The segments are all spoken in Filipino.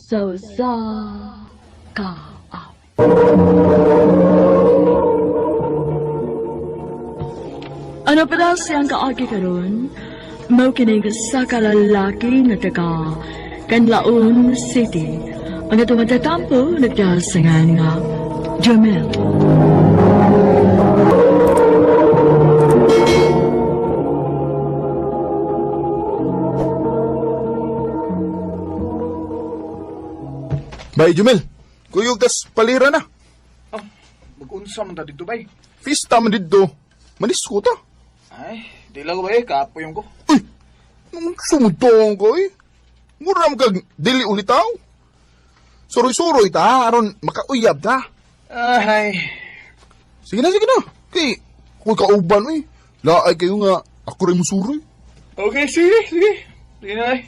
sa ka. Ano pa siyang kaagi karon? Mao kining sa kalalaki nga taga Canlaon City. Ang atong matatampo nagdasangan nga Jamel. Bay, Jumel. Kuyog tas palira na. Ah, mag-unsa man ta dito, bay? Fista man dito. Manis ko ta. Ay, di lang ba kaapoy ko. Uy! Nung sumutong ko eh. Muram kag dili ulit tao. Suroy-suroy ta, aron makauyab ta. Ay, Sige na. Kay, kung kauban eh. Laay kayo nga, ako rin musuroy. okay, sige. Sige na, ay.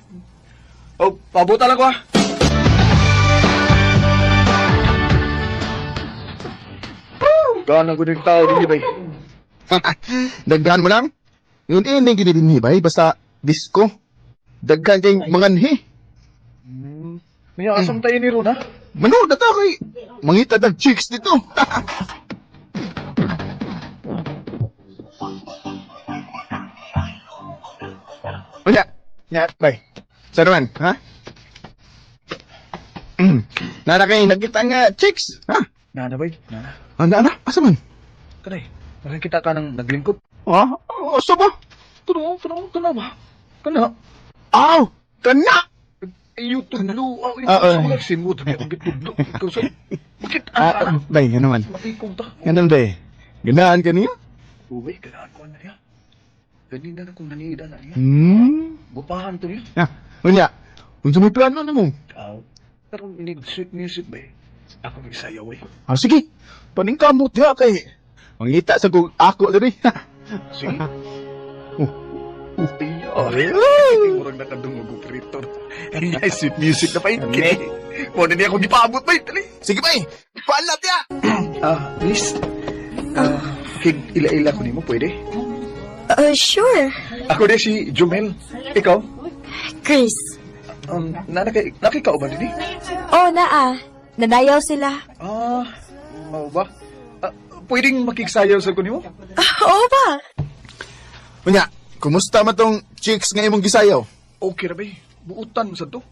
Oh, pabuta lang ko, ah. Gana ko ng tao din, bay. Daghan mo lang. Yun ending kinidin bay, basta disco. Daghan kayong manganhi. May asam tayo ni Ron, ha? Manood na ta kay mangita ng chicks dito. Unya, nya, bay. Sa naman, ha? Nara kayo nakita nga chicks, ha? Nana, bay. Nana. Ana, asa man? Kanay, nakikita ka ng naglingkod. Ha? Asa ba? Kana ba? Kana. Aw! Kana! YouTube lo. Ah, Ang simut. Ang gitudlo. Ikaw sa... Bakit? Bay, yan naman. Matikong ta. Yan naman, bay. Ganahan ka niya? Uwe, kailangan ko na niya. Ganina na kung nanida na niya. Bupahan to niya. Ya, unya. Kung sa may plano na mo. Pero inig sweet music ba eh. Ako may sayaw eh. Sige. Paningkamot ya kay. Mangita sa kung ako diri. Sige. Ay. Hindi mo rin nakadungog operator. Ang nice sweet music na pa yun. Muna niya ako gipaabot ba yun. Sige bay. Paalat ya. Miss. Kig ila-ila ko ni mo, pwede? Sure. Ako din si Jumel. Ikaw? Chris. Nakikao ba din eh? Oh, naa. Nanayaw sila. Mau ba? Pwedeng makiksayaw sa ko ni mo? Oo ba? Unya, kumusta man tong chicks nga imong gisayaw? Okay ra ba eh. Buutan mo sa to.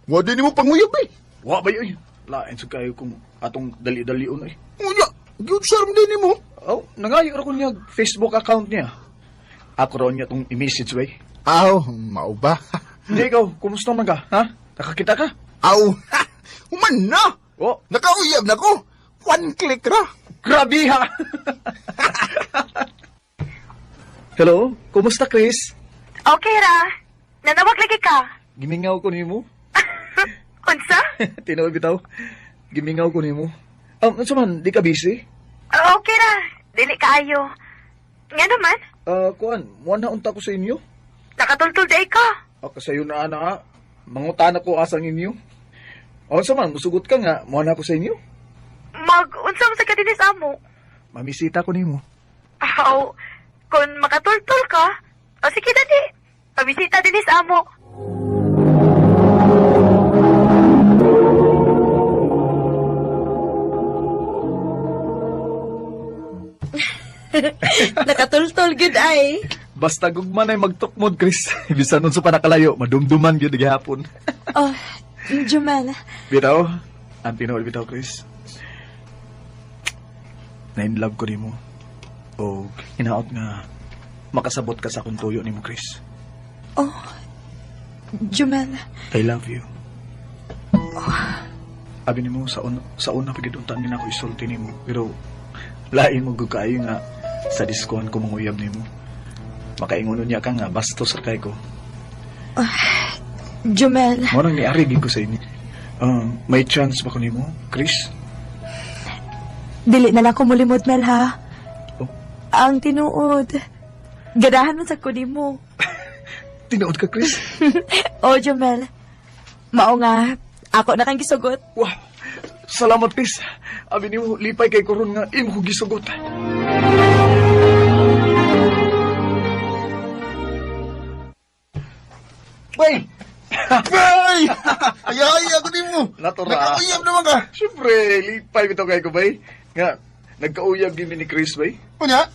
Wa din mo panguyab eh. Wa ba yun? Lain sa kayo kung atong dali-dalion eh. Unya, good charm din mo. Oh, nangayo ra ko niya Facebook account niya. Ako ron niya tong i-message ba eh. Aw, mao ba? Hindi ikaw, kumusta man ka? Ha? Nakakita ka? Aw, human na. Oh, Nakauyab na ko. One click ra. grabe ha! Hello, kumusta Chris? Okay ra. Nanawag lagi ka. Gimingaw ko ni mo. Unsa? Tinawag bitaw. Gimingaw ko ni mo. Ano man, di ka busy? Okay ra. Dili kaayo. Nga naman, Kuan, muwan na unta ko sa inyo. nakatultul day ka. Kasayo na ana ha. Mangutan ako asang inyo. Sa man, musugot ka nga, muwan na ako sa inyo. Unsa mo sa kadinis amo? Mamisita ko ni mo. Aw, kung makatultul ka, o sige dali. Pabisita dinis amo. Nakatultul good ay. Basta gugman ay magtukmod, Chris. Bisan nun sa panakalayo, madumduman yun gihapon. Oh, Jumel. Bitaw, ang tinawag bitaw, Chris. Na-inlove ko ni mo. O, hinaot nga, makasabot ka sa akong tuyo ni mo, Chris. Oh, Jumel. I love you. Abi ni mo, sa una pagiduntan din ako isulti ni mo. Pero, lain mo gugkayo nga, sa diskuhan ko manguyab ni mo. Makainguno niya ka nga, bastos ra kay ko. Jumel. Morang niarigin ko sa inyo. May chance ba ko ni mo, Chris? Dili na lang ko mulimod, Mel, ha? Oh. Ang tinuod. Ganahan mo sa kunin mo. Tinood ka, Chris? O, Jumel. Mao nga, ako na kang gisugot. Wow! Salamat, Chris. Abi ni mo, lipay kay Koron nga, imo ko gisugot. Bay! Bay! Ay, ako din mo. Natural. Nakauyab naman ka. Siyempre, lipay bitaw kay ko, bay. Nga, nagkauyab din ni Chris, bay. Kunya,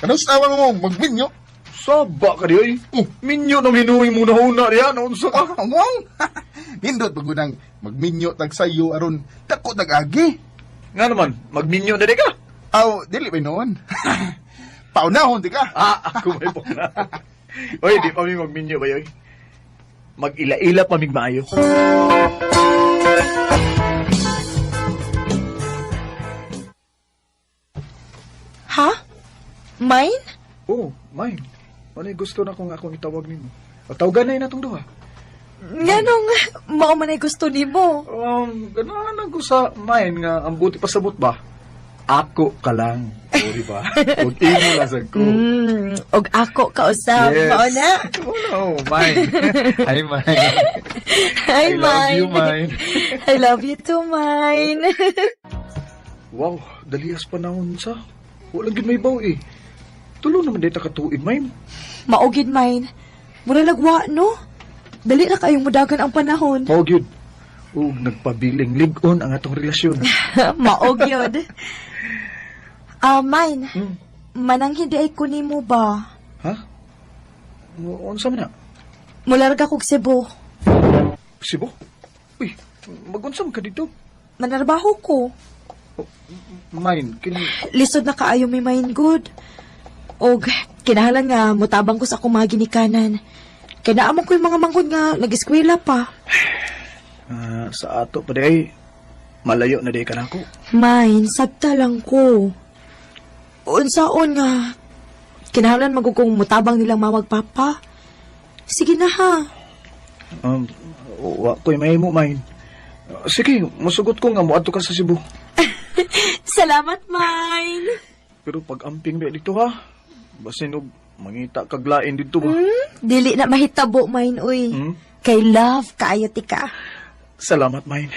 anong tawag mo magminyo? Saba ka di, ay. Minyo na minuwi mo na huna riyan. Naunsa ka. Wow! Nindot pagunang magminyo tag sayo aron dako nag-agi. Nga naman, magminyo na di ka. Aw, dili ba noon? Paunahon di ka. Ako may po na. Oy, di pa mi magminyo ba, yoy? Mag-ila-ila pa mig maayo. Ha? Mine? Oh, mine. Ano gusto na kung akong itawag nimo? Tawagan na itong duha. Nganong mao man ay gusto nimo? Ganahan ako sa mine nga ang buti pasabot ba? Ako ka lang. O, di ba? Huwag imo lang sa ko. Og ako kausap mao na. Oh, no, mine. Hi, mine. Hi, I love you, mine. mine. I love you too, mine. Wow, dalias panahon sa. Walang gid may baw eh. Tulo naman dito katuig, mine. Maugid, mine. Mura lagwa, no? Dali na kayong mudagan ang panahon. Mao gyud. O, nagpabiling ligon ang atong relasyon. Maog yun. Mine. Manang hindi ay kunin mo ba? Ha? Unsa man na? Mularga kog Cebu. Sibo? Uy, magunsam ka dito. Manarbaho ko. Mine, kini... Lisod na kaayo may mind good. Og, kinahanglan nga mutabang ko sa akong mga ginikanan. Kaya naamang ko yung mga manghod nga nag-eskwela pa. Sa ato pa day, malayo na day ka na ako. Mine, sabta lang ko. Unsaon nga, kinahanglan magugong mutabang nilang mamagpapa. Sige na ha. Wa ko'y mahimo, mine. Sige, musugot ko nga muadto ka sa Cebu. Salamat, Mine. Pero pag amping ba dito ha, basin og mangita kaglain dito ba? Dili na mahitabo, Mine, uy. Kay love, kaayo ti ka. Salamat, mine.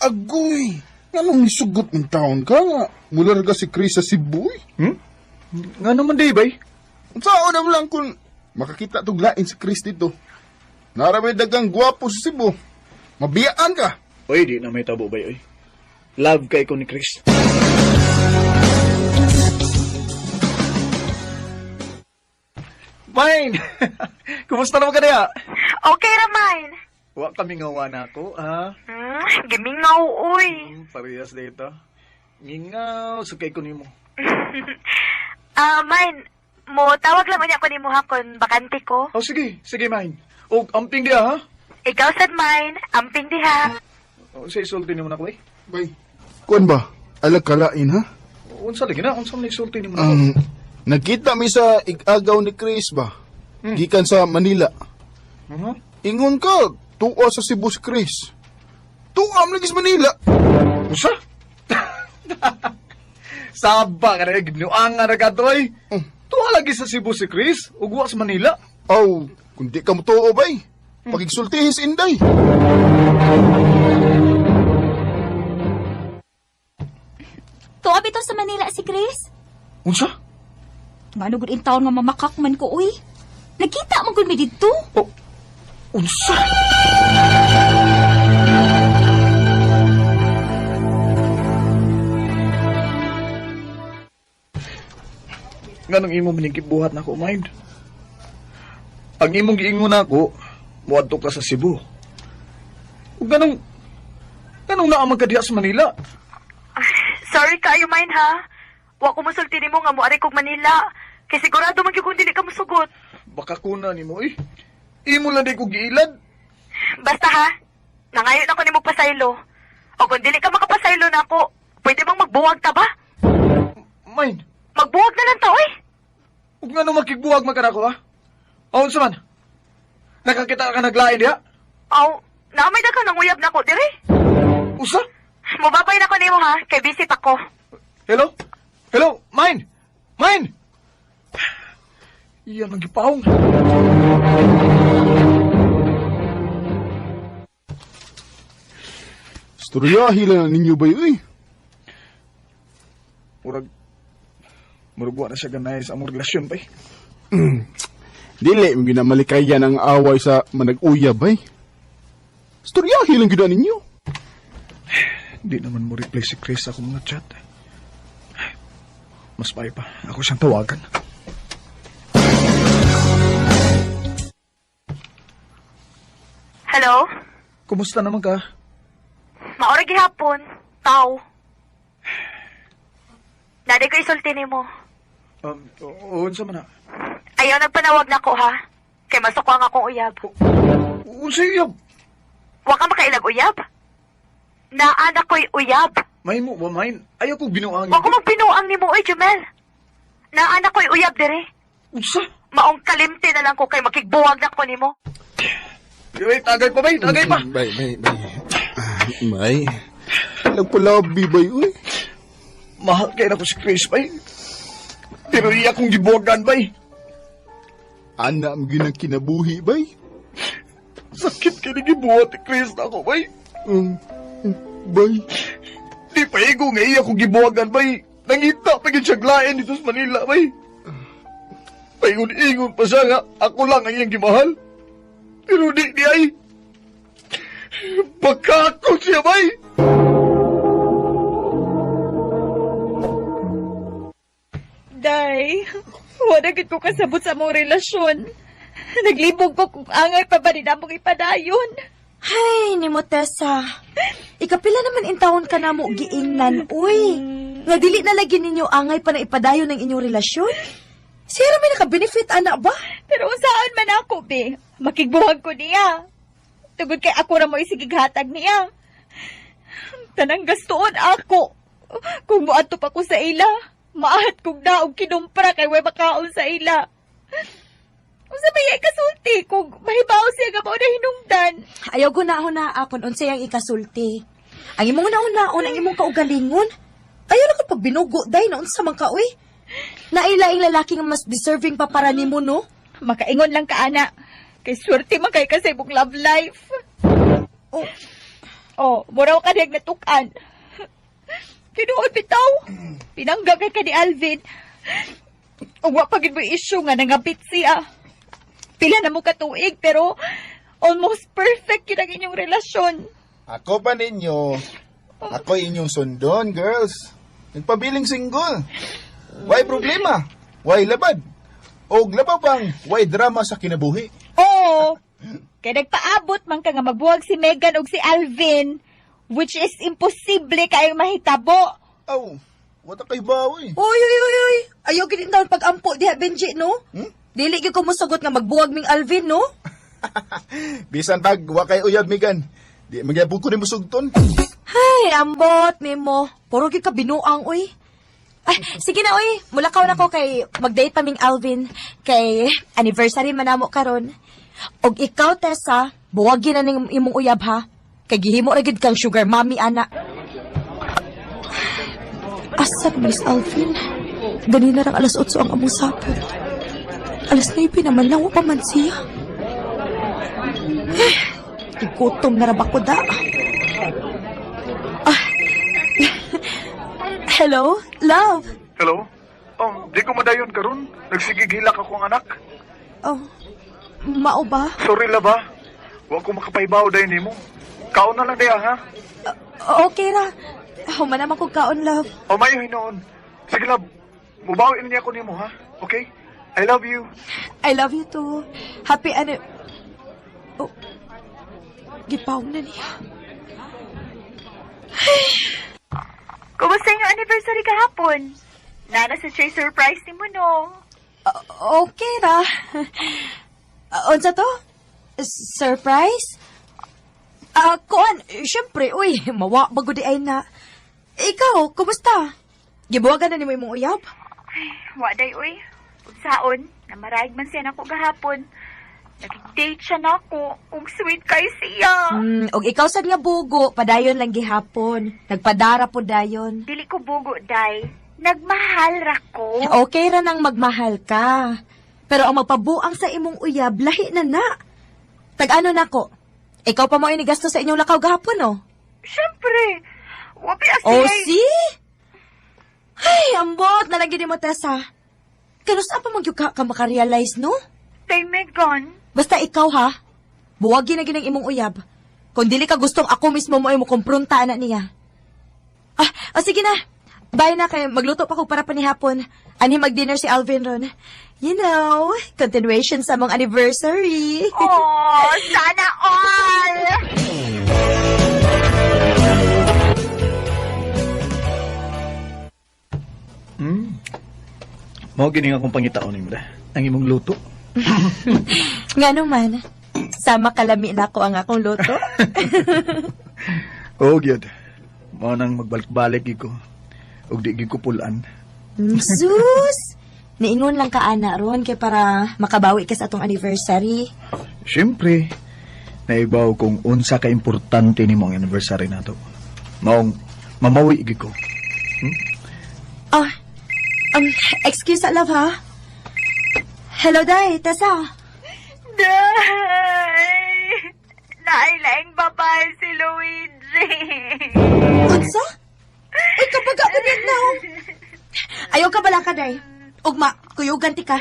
Agoy! Anong nisugot ng taon ka nga? Mula ka si Chris sa Cebu eh. Nga naman day, bay? Saan na lang kung makakita tong lain si Chris dito. Naramay dagang gwapo sa Cebu. Mabiyaan ka. Oy, di na may tabo, bay, oy. Love kay ko ni Chris. Mine! Kumusta naman ka na? Okay ra, mine. Wa kami ngawa na ako, ha? Gimingaw, uy. Parehas dito. Ngingaw, sukay ko nimo. Mine, mo tawag lang niya ko ni mo ha kung bakante ko. Oh, sige. Sige, mine. O, amping dia, ha? Ikaw sad, mine. Amping diha. O, sa isulti nimo na ko, eh. Bay, kuan ba? Alag kalain ha? Unsa lagi na? Unsa man isulti nimo na ko? Nagkita mi sa igagaw ni Chris ba? Gikan sa Manila. Ingon ka, tuwa sa Cebu si Chris. Tuwa am lagi sa Manila. Unsa? Saba ka na, gnuang nga na ka to, eh. Tuwa lagi sa Cebu si Chris, ugwa sa Manila. Aw, kung di ka mutuo bay. Pagigsultihis inday. Tuwa bitaw sa Manila si Chris. Unsa? Nga nugod in taon nga mamakak man ko, uy. Nagkita man gud mi dito. Oh, unsa? Nga nang imo maningkibuhat na ako, mind. Ang imong giingon ako, muadto ka sa Cebu. Ug ganong naamang ka diha sa Manila. Sorry kayo, mine ha. Wa ko musulti nimo nga moari kog Manila. Kay sigurado man gyud kung dili ka musugot. Baka kuna nimo, eh. Imo lang di ko giilad. Basta ha, nangayon ako nimo pasaylo. O kung dili ka makapasaylo na ako, pwede bang magbuwag ta ba? Mind, Magbuwag na lang ta, oy. ug nga nung magkigbuwag man ka na ako, ha? O, unsa man? Nakakita ka naglain diha? Aw, naamay na ka nang uyab na ko, diri. Usa? Mubabay na ko nimo ha, kay busy pa ko. Hello? Hello? Mine? Mine? Iyan ang gipawong. Storyahi lang ninyo ba yun eh? Murag Murag wa na siya ganay sa among relasyon bay. Dili, mo ginamalikaya ng away sa manag-uyab, bay. Storyahin lang gina ninyo. Di naman mo reply si Chris sa akong mga chat. Mas pa ako siyang tawagan. Hello? Kumusta naman ka? Maorag gihapon. Tao. Naday ko isulti nimo. Unsa man na? Ayaw nagpanawag na ko ha. Kay masok ang akong uyab. Unsa iyab? Wa ka makailag uyab? Naanak ko'y uyab. May mo ba main? Ayaw ko binuang. Wa ko magpinuang nimo oy, Jumel. Naanak ko'y uyab dire. Unsa? Maong kalimti na lang ko kay makigbuwag na ko nimo. Wait, tagay pa bay, tagay pa. Bay. Bay. Nagpalabi, bay, uy. Mahal kayo na ko si Chris bay. Pero iya kong gibuwagan bay. Ana ang ginang kinabuhi, bay. Sakit kayo na gibuhat ni Chris na ako bay. Bay. Di pa igo nga iya kong gibuwagan bay. Nangita pa siya glaen dito sa Manila bay. Paingon-ingon pa siya nga ako lang ang iyang gimahal. Pero di ay. Pagkakot siya bay. Day, wala gid ko kasabot sa mong relasyon. Naglibog ko kung angay pa ba din among ipadayon. Hay, ni mo, Tessa. Ikapila naman intawon ka na mo giingnan, uy. Nga dili na lagi ninyo angay pa na ipadayon ng inyong relasyon. Sira may naka-benefit, anak ba? Pero saan man ako, be? Makigbuhag ko niya. Tugod kay ako na mo isigighatag niya. Tanang gastoon ako. Kung muadto pa ko sa ila, maahat kong daog kinumpra kay way makaon sa ila. Unsa ba yung ikasulti kung mahibaw siya nga mao na hinungdan? Ayaw gunahon na akon unsay ang ikasulti. Ang imong naon-naon, ang imong kaugalingon. Ayaw na ko pag binugo, day, na unsa man ka, uy. Nailaing lalaki nga mas deserving pa para nimo, no? Makaingon lang ka, ana. Kay swerte man kay kasi mong love life. Oh, muraw ka niyag natukan. Tinuod bitaw. Pinangga kay ka ni Alvin. Uwa pagid mo issue nga nangabit siya. Pila na mo katuig pero almost perfect yun ang inyong relasyon. Ako pa ninyo. Ako inyong sundon, girls. Nagpabiling single. Why problema? Why labad? O labaw pang why drama sa kinabuhi? Oo. Kaya nagpaabot man ka nga magbuwag si Megan o si Alvin, which is imposible kayong mahitabo. Aw, wata kay bawi. Uy. Ayaw gid daw pag-ampo diha, Benji, no? Dili gyud ko mosugot nga magbuwag ming Alvin, no? Bisan tag wa kay uyab migan. Di magyabog ko ni musugton. Hay, ambot nimo. Puro gyud ka binuang, uy. Ay, sige na, uy. Mulakaw na ko kay mag-date pa ming Alvin. Kay anniversary man namo karon. Og ikaw, Tessa, buwagin na ning imong uyab, ha? Kay gihimo ra gid kang sugar mommy, ana. Asad, Miss Alvin. Ganina rang alas 8 ang among sapon. Alas 9 naman lang, pa man siya. Igutom na rabak ko da. Hello? Love? Hello? Di ko madayon karon. Nagsigigilak akong anak. Oh, mao ba? Sorry la ba? Wa ko makapaybaw dayon nimo. Kaon na lang diya ha. Okay ra. Human naman kong kaon, love. O mayo hinoon. Sige love. Mubawin niya ako nimo ha. Okay? I love you. I love you too. Happy Oh, gipaw na niya. Kumusta yung anniversary kahapon? Nana sa Shay surprise ni mo, no? Okay ra. Unsa to? Surprise? Kuan, syempre, uy, mawa bago di ay na. Ikaw, kumusta? Gibuwagan na ni mo imong uyab? Waday, uy. Saon, namarayag man siya nako gahapon. Nag-date siya nako. Ug sweet kay siya. Og ikaw sad nga bugo, padayon lang gihapon. Nagpadara po dayon. Dili ko bugo, day. Nagmahal ra ko. Okay ra nang magmahal ka. Pero ang magpabuang sa imong uyab, lahi na na. Tag-ano na ko? Ikaw pa mo inigasto sa inyong lakaw gahapon, no? Siyempre. Wapi asi Oh, ay... see? Ay, ambot na lagi ni mo, Tessa. Kanusa pa magyug ka makarealize, no? Day Megan. Basta ikaw, ha? Buwagi na ginang imong uyab. Kung dili ka gustong ako mismo mo ay mo kumpronta na niya. Sige na. Bye na kay magluto pa ko para panihapon. Ani mag-dinner si Alvin ron. You know, continuation sa mong anniversary. Oh, sana all! Mao gini nga akong pangitaon nimo da. Ang imong luto. Nga naman, sama kalami na ako ang akong luto. Oh, gyud. Mao nang magbalik-balik gid ko. Ug di gid ko pulan. Sus! Niingon lang ka, ana, ron, kay para makabawi ka sa atong anniversary. Siyempre, naibaw kung unsa ka importante ni mong anniversary nato. Maong mamawi gid ko. Excuse, love, ha? Hello, Day. Tessa. Day! Nailaing babae si Luigi. Unsa? Ay, kapag kapagin na, ayaw ka bala ka, Day. Ugma, kuyugan ti ka.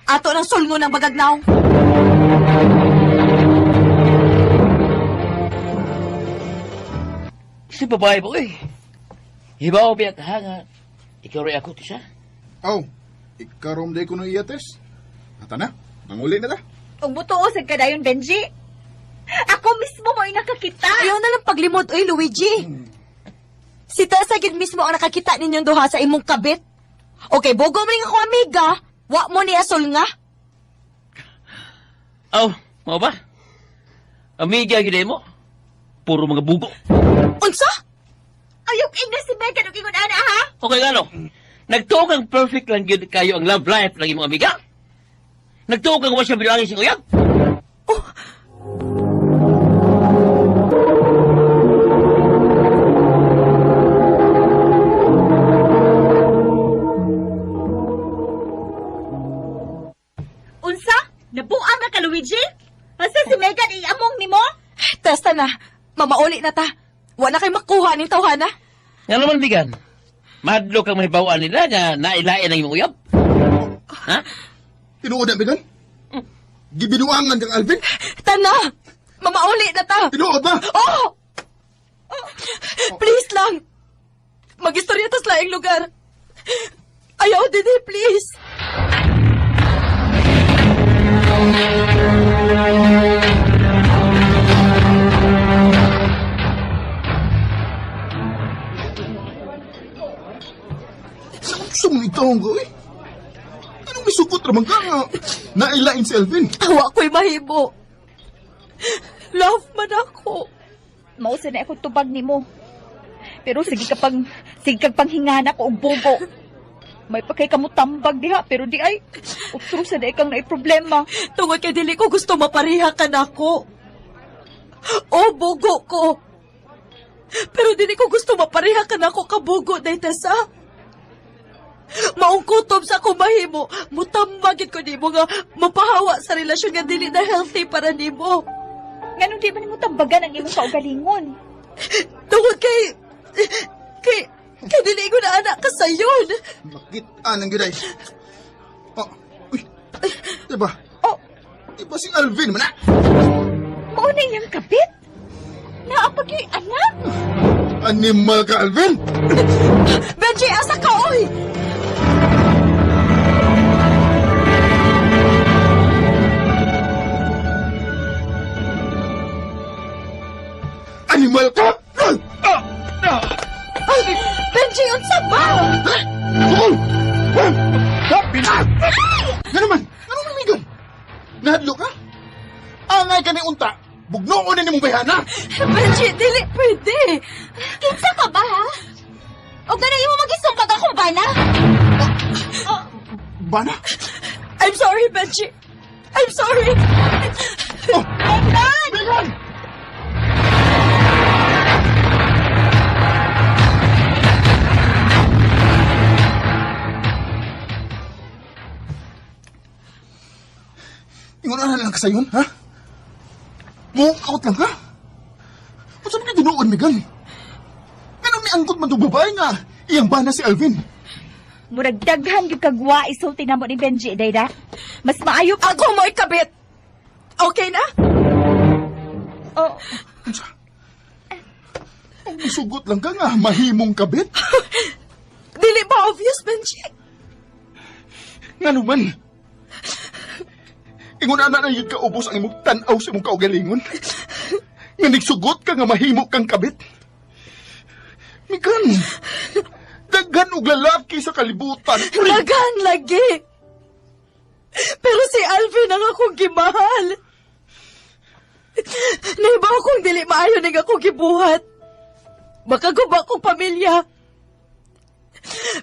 Ato ng sulngo ng bagagnaw. Si babae mo eh. Hibaw biya ka nga. Ikaw rin ako, tisa. Aw, ikarom day ko no iyates. Ata na, manguli na ta. Ug butuo sa kadayon, Benji. Ako mismo mo nakakita. Ayaw na lang paglimod, oy, Luigi. Si Tessa gid mismo ang nakakita ninyong duha sa imong kabit. Okay, bogo mo rin ako, amiga. Wa mo ni asol nga. Aw, mo ba? Amiga gid mo. Puro mga bugo. Unsa? Ayok ina si Megan ug ingon ana ha. Okay nga no? Nagtuog ang perfect lang yun kayo ang love life ng imong amiga. Nagtuog ang wasya binuangin si uyab. Unsa? Nabuang na ka, Luigi? Asa si Megan iamong nimo? Testa na. Mamauli na ta. Wa na kay makuha ning tawhana. Nga naman, Bigan. Madlo kang mahibawaan nila na nailain ang imong uyab. Ha? Tinuod na, Bigan? Gibinuangan kang Alvin? Tana! Mamauli na ta! Tinuod ba? Oh! Please lang! Mag-istorya tas laing lugar. Ayaw din please! Sumitaw ko eh. Anong misukot ramang ka nga? Nailain si Alvin. Awa ko'y mahimo. Love man ako. Mausa na ako tubag nimo. Pero sige kag panghingana ko og bugo. May pakay kamo tambag diha pero di ay utro sa day kang naay problema. Tungod kay dili ko gusto mapariha ka nako. O bugo ko. Pero dili ko gusto mapariha ka nako kabugo day Tessa. Maong kutob sa akong mahimo, mutambagit ko nimo nga mapahawa sa relasyon nga dili na healthy para nimo. Nganong di ba nimo tambagan ang imong kaugalingon? Tungod kay dili ko na anak ka sayon. Makit-an ang giday. Oh, uy. Diba? Oh, Diba si Alvin man na? mao na iyang kapit? Naapag yung anak? Animal ka, Alvin! Benji, asa ka, oy! Animal ka! Benji, unsa ba? Tukol! Nga naman! Anong namigan? Nahadlo ka? Angay ka ni unta! Bugnoon na ni mong bayhana! Benji, dili pwede. Kinsa ka ba, ha? O gano'n yung mag-isumpag akong bana? Bana? I'm sorry, Benji. I'm sorry. Oh! Megan! Ingon na lang ka sayon, ha? Mukaot lang ka? Kung saan ka dinuon, Megan? Ganun ni angkot man itong babae nga. Iyang bana si Alvin. Murag daghan yung kagwa isulti na mo ni Benji, Dayda. Mas maayo pa. Ako mo ikabit! Okay na? Oh, Ang sugot lang ka nga, mahimong kabit. Dili ba obvious, Benji? Nga naman. Ingon na yun ka ubos ang imong tanaw sa imong kaugalingon. Nga nagsugot ka nga mahimo kang kabit. Mikan, daghan og lalaki sa kalibutan. Lagan lagi! Pero si Alvin ang akong gimahal. Naiba akong dili maayo ning akong gibuhat. Makaguba kong pamilya.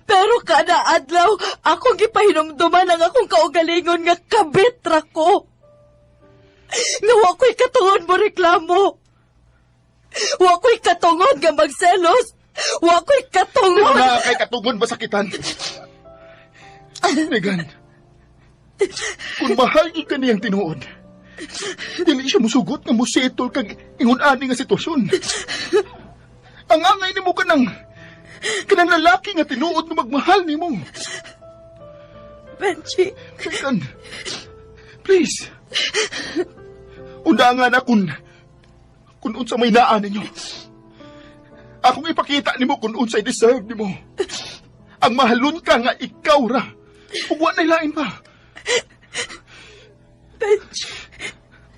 Pero kada adlaw, akong gipahinumduman ang akong kaugalingon nga kabit ra ko. Nga wa ko'y katungon mo reklamo. Wa ko'y katungon nga magselos. Wa ko'y katungon. Wala kay katungon masakitan. Megan, kung mahal ka niyang tinuod, dili siya musugot nga musetol kag ingon-ani nga sitwasyon. Ang angay nimo kanang lalaki nga tinuod nga magmahal nimo. Benji, Megan, please. Undangan na kung unsa may naan ninyo. Akong ipakita nimo kung unsay deserve nimo. Ang mahalon ka nga ikaw ra. Ug wa nay lain pa. Benji.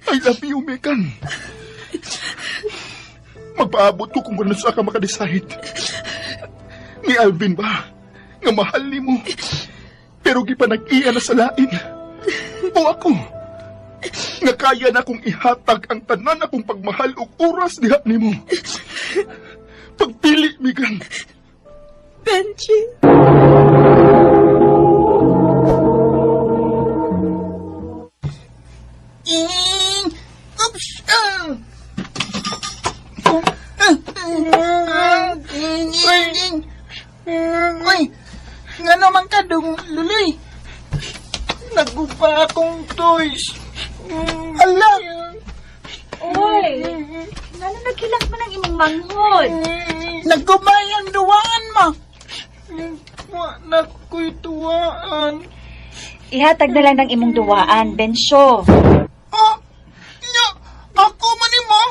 I love you, Megan. Magpaabot ko kung ano sa ka makadecide. Ni Alvin ba? Nga mahal nimo. Pero gipanag-iya na sa lain. O ako? Nga kaya na kong ihatag ang tanan akong pagmahal o oras diha nimo. Pagpili, Megan. Benji. Oops! Uy, nga naman ka dong luloy. Naggupa akong toys. Ala! oy. Ngano nagkilak mo ng imong manghod? Nagkumay ang duwaan mo. Wa na ko'y tuwaan. Ihatag na lang ng imong duwaan, Bensyo. Oh, nya, ako man mo.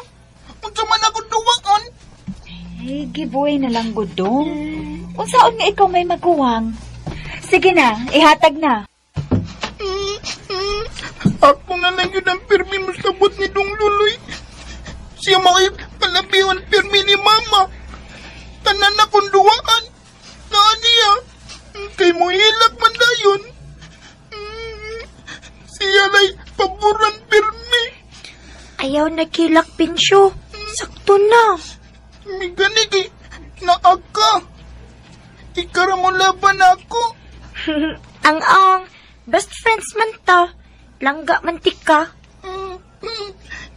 Unsa man ako duwaan. Eh, giveaway na lang gudong. Unsaon nga ikaw may maguwang? Sige na, ihatag na. Ako na lang yun ang pirmi mo sabot ni Dong Luloy. Siya makay palabiwan pirmi ni Mama. Tanan akong duwaan. Naan niya. Kay mo hilak man dayon. Siya lay paboran pirmi. Ayaw nakilak, Bensyo. Sakto na. May ganigi. Naaka. Ikara mo laban ako. Ang best friends man ta. Langga man tika.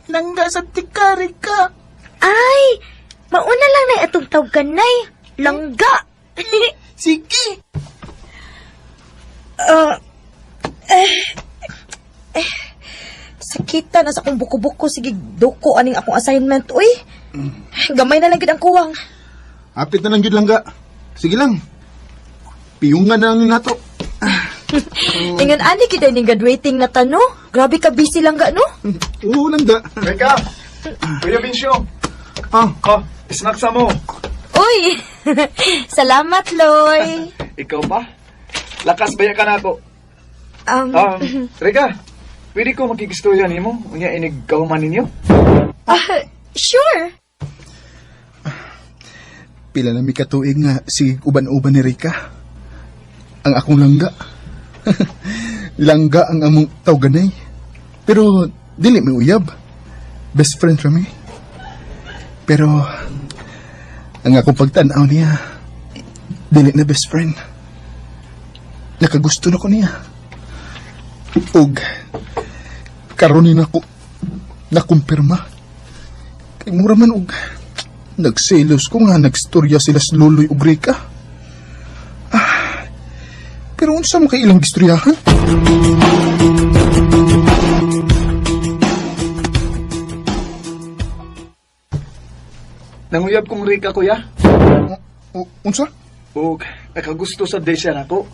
Langga sa tikari ka. Ay, mauna lang na itong tawganay. Langga. Sige. Sakita na sa akong buko-buko. Sige, duko aning akong assignment. Uy, gamay na lang gid ang kuwang. Apit na lang yun lang ga. Sige lang. Piyungan na lang nato. Ingan ani kita ning graduating na tano. Grabe ka busy lang ga, no? Oo lang ga. Rika! Kuya Bensyo! Ah, Oh, snacks mo. Uy, salamat, Loy. Ikaw pa? Lakas baya ka na ako. Rika, pwede ko makikistoyan nimo. Unya inig kauman ninyo. Sure. pila na mi katuig nga si uban-uban ni Rika. Ang akong langga. Langga ang among tawganay. Pero dili mi uyab. Best friend ra mi. Pero ang akong pagtan-aw niya, dili na best friend. Nakagusto na ko niya. Ug karon na ko nakumpirma. Kay mura man og nagselos ko nga nagstorya sila sa Luloy ug Rika. Pero unsa mo kay ilang gistoryahan? Nanguyab kong Rika, kuya. Unsa? O nakagusto sa day siya nako.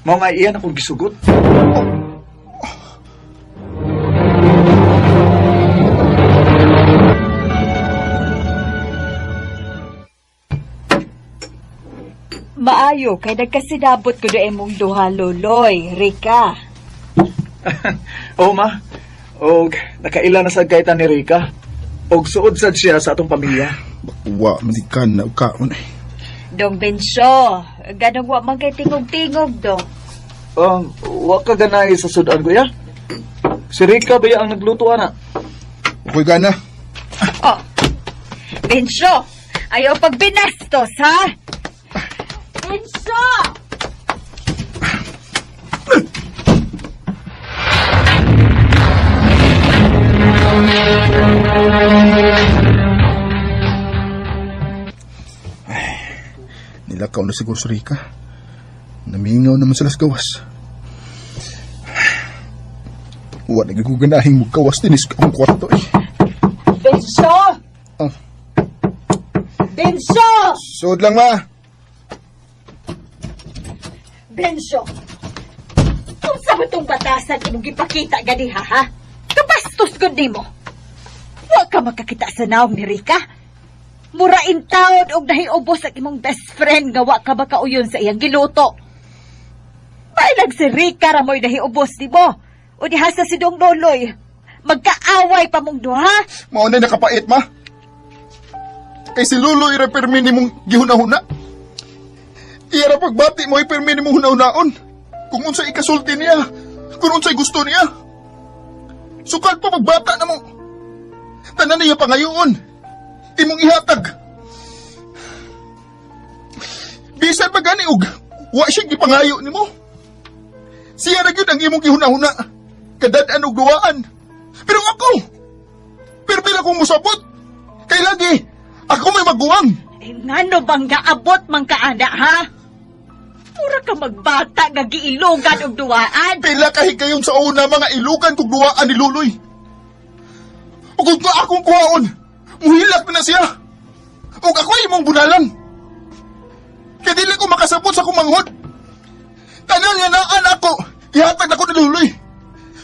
Mao nga iyan akong gisugot. Maayo, kay nagkasinabot ko doon mong duha, Luloy, Rika. Oo, ma. O nakaila na sa gayta ni Rika. O suod sad siya sa atong pamilya. Wa, manikan na ukaon eh. Dong Bensyo, ganong wa man kay tingog-tingog, dong. Wa ka ganay sa sudan, kuya? Si Rika ba ang nagluto, ana? Ako'y gana. Oh, Bensyo, ayaw pagbinastos, ha? Bensyo! Nilakaw na siguro si Rika. Namingaw naman sila sa gawas. Wa, nagiguganahing mo gawas din is akong kwarto eh. Bensyo! Oh. Bensyo! Suod lang, ma. Bensyo! Kung sa batong batasan imong gipakita gani ha? Kapastos gud nimo. Wa ka makakita sa naong ni Rika. Mura in taon og nahiubos ang imong best friend nga wa ka makauyon sa iyang giluto. Bailag si Rika ra mo'y nahiubos nimo. O diha sa si Dong Loloy. Magkaaway pa mong duha. Maunay nakapait, ma. Kay si Lulo irapermi ni mong gihunahuna. Iyara pagbati mo ipermi ni mong hunahunaon. Kung unsay ikasulti niya. Kung unsay gusto niya. Sukal pa pagbata na mo. Tanan niya pangayoon. Imong ihatag. Bisan pa gani og wa siya gipangayo nimo. Siya ra gyud ang imong gihunahuna. Kadad-an og duwaan. Pero ako, perpila kong musabot. Kay lagi, ako may maguwang. Ngano bang gaabot man kaana, ha? Mura ka magbata nga giilugan og duwaan. Pila kahi kayong sa una mga ilugan kung duwaan ni Luloy. O kung akong kuhaon, muhilak na siya. O ako imong bunalan. Kaya dili ko makasabot sa kumanghod. Tanan nga naan ako, ihatag ako ni Luloy.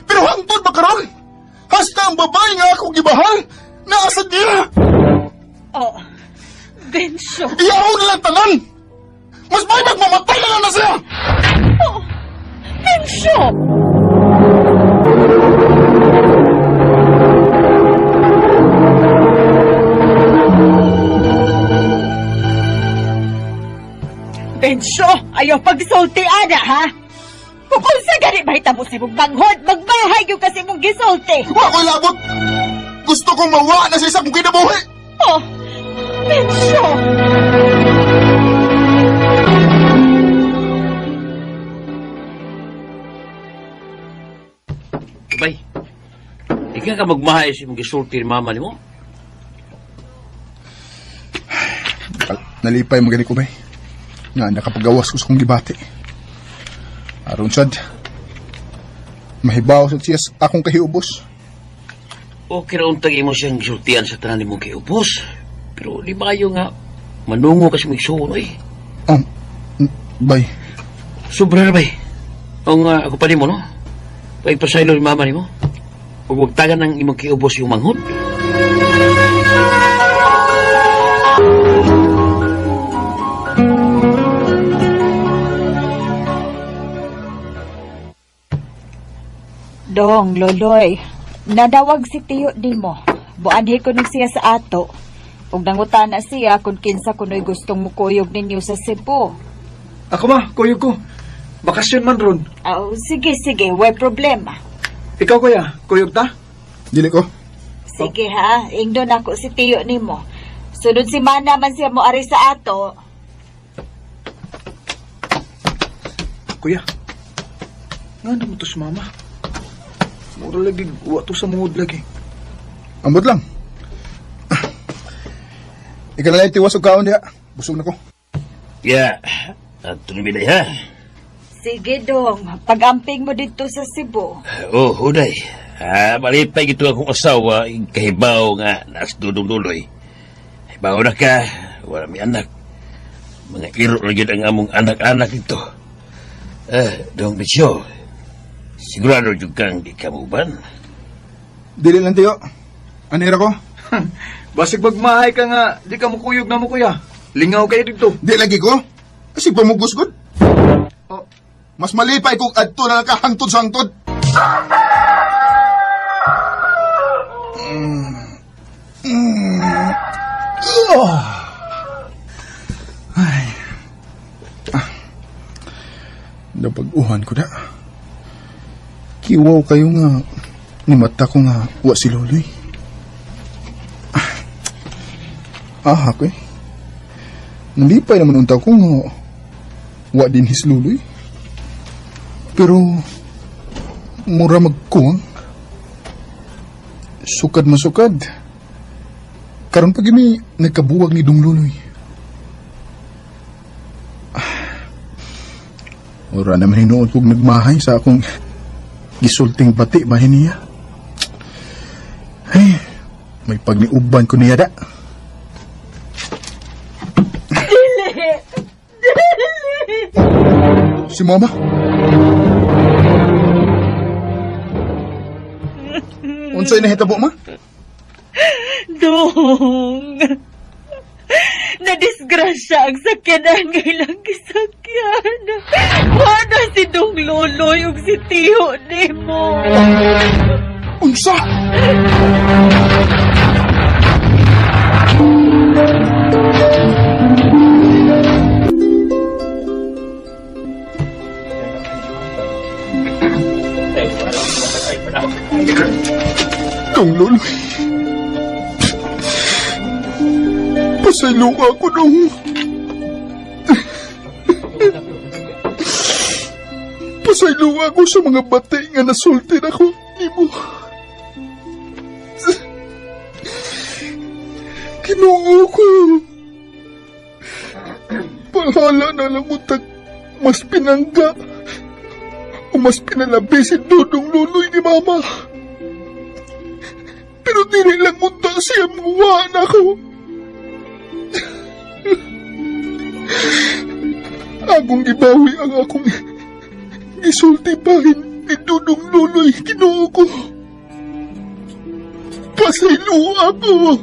Pero hangtod ba karon? Hasta ang babae nga akong gibahal, naasad niya. Oh, Bensyo. Iyaw na lang tanan. Mas may magmamatay na lang na siya. Oh, Bensyo! Bensyo, ayaw pagsulti, ana, ha? Kung sa gani mahitabo si mong banghod, magbahay yung kasi mong gisulti. Wa ko'y labot. Gusto kong mawa na sa isang kong kinabuhi. Oh, Bensyo! Bay, ikaw ka magmahay si mong gisulti ni mama ni mo? Nalipay magani ko, bay. Nga, nakapagawas ko sa kong gibati. Aron sad, mahibaw sa siya akong kahiubos. Okay ra untag imo siyang gisultian sa tanan nimong kiupos. Pero di ba kayo nga manungo kasi mo igsuon, oy. Bay, Sobra na, bay. Ang ako pa nimo, no? Pagpasaylo ni mama nimo. Huwag wagtagan ng imong kiubos yung manghod. Dong, Loloy, nadawag si Tiyo di mo. Buanhi ko nung siya sa ato. Ug nangutana siya kung kinsa kuno'y gustong mukuyog ninyo sa Cebu. Ako ma, kuyog ko. Bakasyon man ron. Oh, sige, way problema. Ikaw kuya, kuyog ta? dili ko. Sige ha, ingdon ako si Tiyo ni mo. Sunod si Mana man siya mo ari sa ato. Kuya, nga naman to si mama. Mura lagi, uwa to sa mungod lagi. Ambot lang. Ikaw na lang tiwas og kaon diha. Busog na ko. Yeah, at tunubiday ha. Sige dong, pag-amping mo dito sa Cebu. Oh, huday. Malipay gito akong asawa, kahibaw nga nas dudong duloy. Hibaw na ka, wala may anak. Mga iro lagi ang among anak-anak ito. Dong Bisyo, sigurado juga kang di kamuban. Dili lang tiyo. Anira ko? Basig magmahay ka nga, di ka mukuyog na mo kuya. Lingaw kayo dito. Di lagi ko. Kasi pamugusgod. Oh. Mas malipay kung adto na nakahantod sa hantod. Ay. Napag-uhan ko na. Kiwaw kayo nga. Ni mata ko nga wa si Loloy. Ako eh. Nalipay naman unta ko nga wa din his Loloy. Pero mura magkuwang. Sukad masukad. Karon pag ini nagkabuwag ni Dong Loloy. Ora naman hinuod kong nagmahay sa akong gisulting pati bahin niya. Ay, may pagniuban ko niya da. Si Mama? Unsay nahitabo, Ma? Dong! Nadisgrasya ang sakyanan ng ilang gisakyan. Wala si Dong Loloy ug si Tiyo ni mo. Unsa? Dong Loloy. Pasaylo ako, Dong. Pasaylo ako sa mga bati nga nasultin ako ni mo. Kinuha ko. Pahala na lang utag mas pinangga o mas pinalabi si Dodong Loloy ni Mama. Pero dili lang unta siya muwaan ako. Agong ibawi ang akong isultipahin ni Dodong Loloy. Kinuha ko. Pasaylo ako.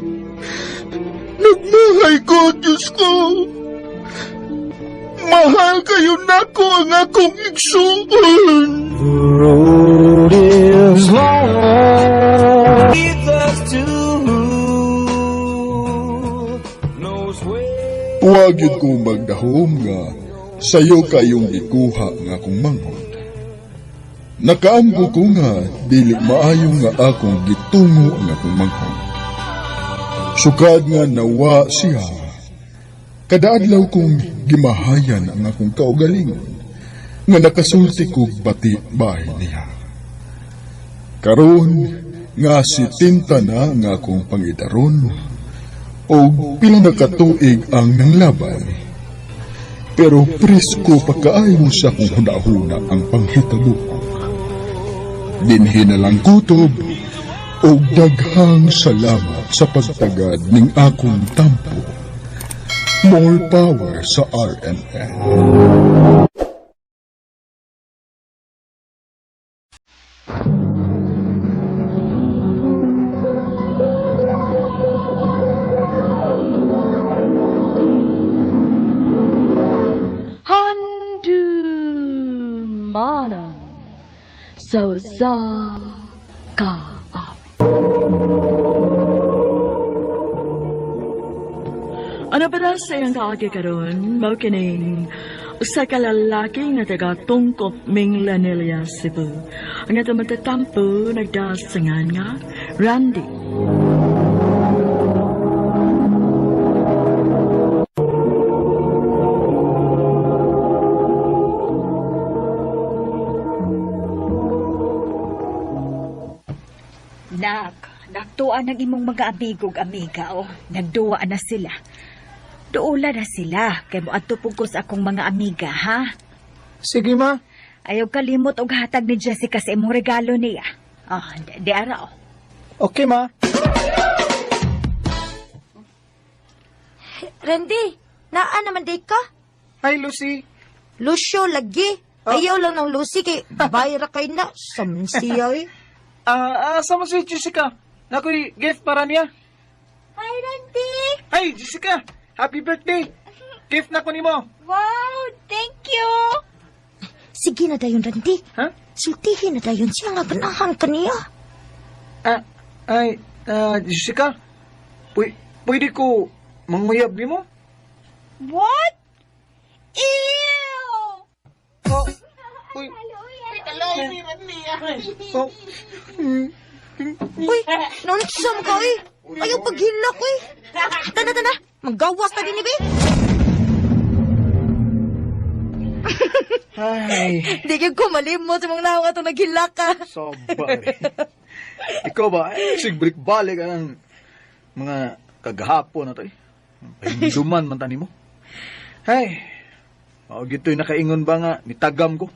Nagmahay ko, Diyos ko. Mahal kayo na ko ang akong igsuon. The road is long. Leads us to who knows where. Huwag yun ko magdahom nga sayo kayong ikuha nga akong manghod. Nakaamgo ko nga dili maayo nga akong gitungo ang akong manghod. Sukad nga nawa siya. Kadaadlaw kong gimahayan ang akong kaugalingon nga nakasulti ko bati bahay niya. Karon nga si tinta na nga akong pangidaron o pila na katuig ang nanglabay. Pero presko pa kaayo sa akong hunahuna ang panghitabo ko. Dinhi na lang kutob o daghang salamat sa pagtagad ning akong tampo. More power sa RNN. Mana so sa ka. Ano ba na sa iyang kaagi karon? Mao kining usa ka lalaki nga taga Tungkop Ming Lanilla, Cebu. Ang ato matatampo nagdasangan nga Randy. Naktuan ng imong mga amigog amiga o nagduwa na sila. Duula na sila kay moadto pugko sa akong mga amiga, ha? Sige, Ma. Ayaw kalimot og hatag ni Jessica sa imong regalo niya. Di ara. Okay, Ma. Randy, naa naman day ka? Hi, Lucy. Lucio, lagi. Ayaw lang ng Lucy kay bayra kay na. Samsiya eh. Sama si Jessica. Nakoy gift para niya. Hi, Randy! Hi, Jessica. Happy birthday. Gift na ko nimo. Wow, thank you! Sige na dayon, Randy. Ha? Sultihin na dayon siya nga ganahan kaniya. Jessica. Pwede ko manguyab nimo? What? Ew! Oh. Uy. Oh. Uy, nonsam ka eh. Ayaw paghilak eh. Tana. Maggawas na din, Ibe. Ay. Di ko malimot sa mga naong atong naghilak ka. Sabay. Ikaw ba? Sigbrik balik ang mga kagahapon na to eh. Duman man tani mo. Ay. Gito'y nakaingon ba nga, nitagam ko.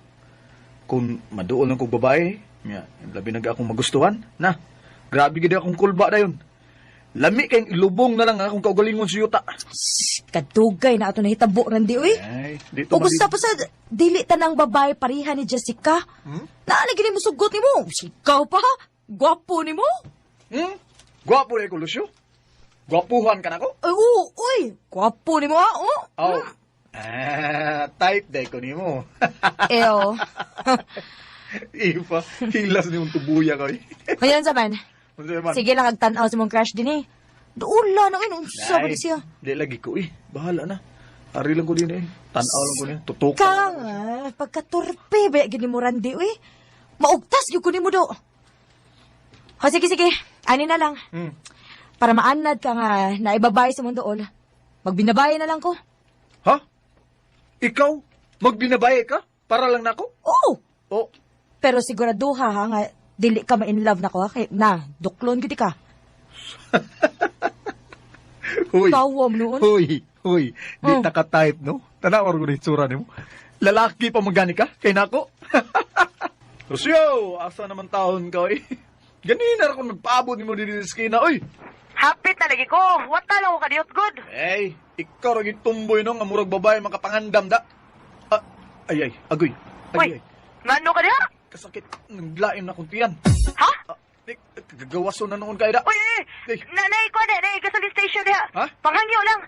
Kung maduol ng kong babae, labi na akong magustuhan, na. Grabe gid akong kulba na yun. Lami kayong ilubong na lang akong kaugalingon si Yuta. Kadugay na ato nahitabo, Randy, uy. Ay, dito O gusto pa sa dili tanang babae parihan ni Jessica. Naalagin mo sugot ni mo. Sikaw pa, gwapo ni mo. Gwapo rin ko, Lucio. Gwapuhan ka na ko? Ay, oo, uy, gwapo ni mo, ha? Oh. Type day ko ni mo. Ew. Ipa, hilas ni mong tubuya ko eh. Ngayon saman, sige lang agtanaw sa mong crush din eh. Doon lang, unsa ba di siya? Di lagi ko eh. Bahala na. Ari lang ko din eh. Tanaw lang ko din. Tutok. Ka nga, pagkaturpe, ba gini mo Randy, uy. Maugtas, yung kunin mo do. O, sige. Ani na lang. Para maanad ka nga na ibabay sa mundo doon. Magbinabay na lang ko. Ha? Ikaw? Magbinabaye ka? Para lang na ako? Oo. Oh. Pero siguraduha ha nga, dili ka ma-in love na ko ha. Kaya, na, duklon giti ka. Huy. Tawam noon. Huy. Di taka-type, no? Tanawar ko na itsura ni mo. Lalaki pa magani ka? Kay nako? Lucio, asa naman taon ka, eh? Ganina ako nagpaabot ni mo dito sa skina, oy! Hapit na lagi ko. What na lang ko kadiyot good? Ay, ikaw rin tumboy no, nga murag babae makapangandam da. Ay, agoy. Uy, ngano ka diha? Kasakit, naglaim na kong tiyan. Ha? Gagawaso na noon kayo da. Uy, Ay. nanay ko na, gasoline station diha. Ha? Panghangyo lang.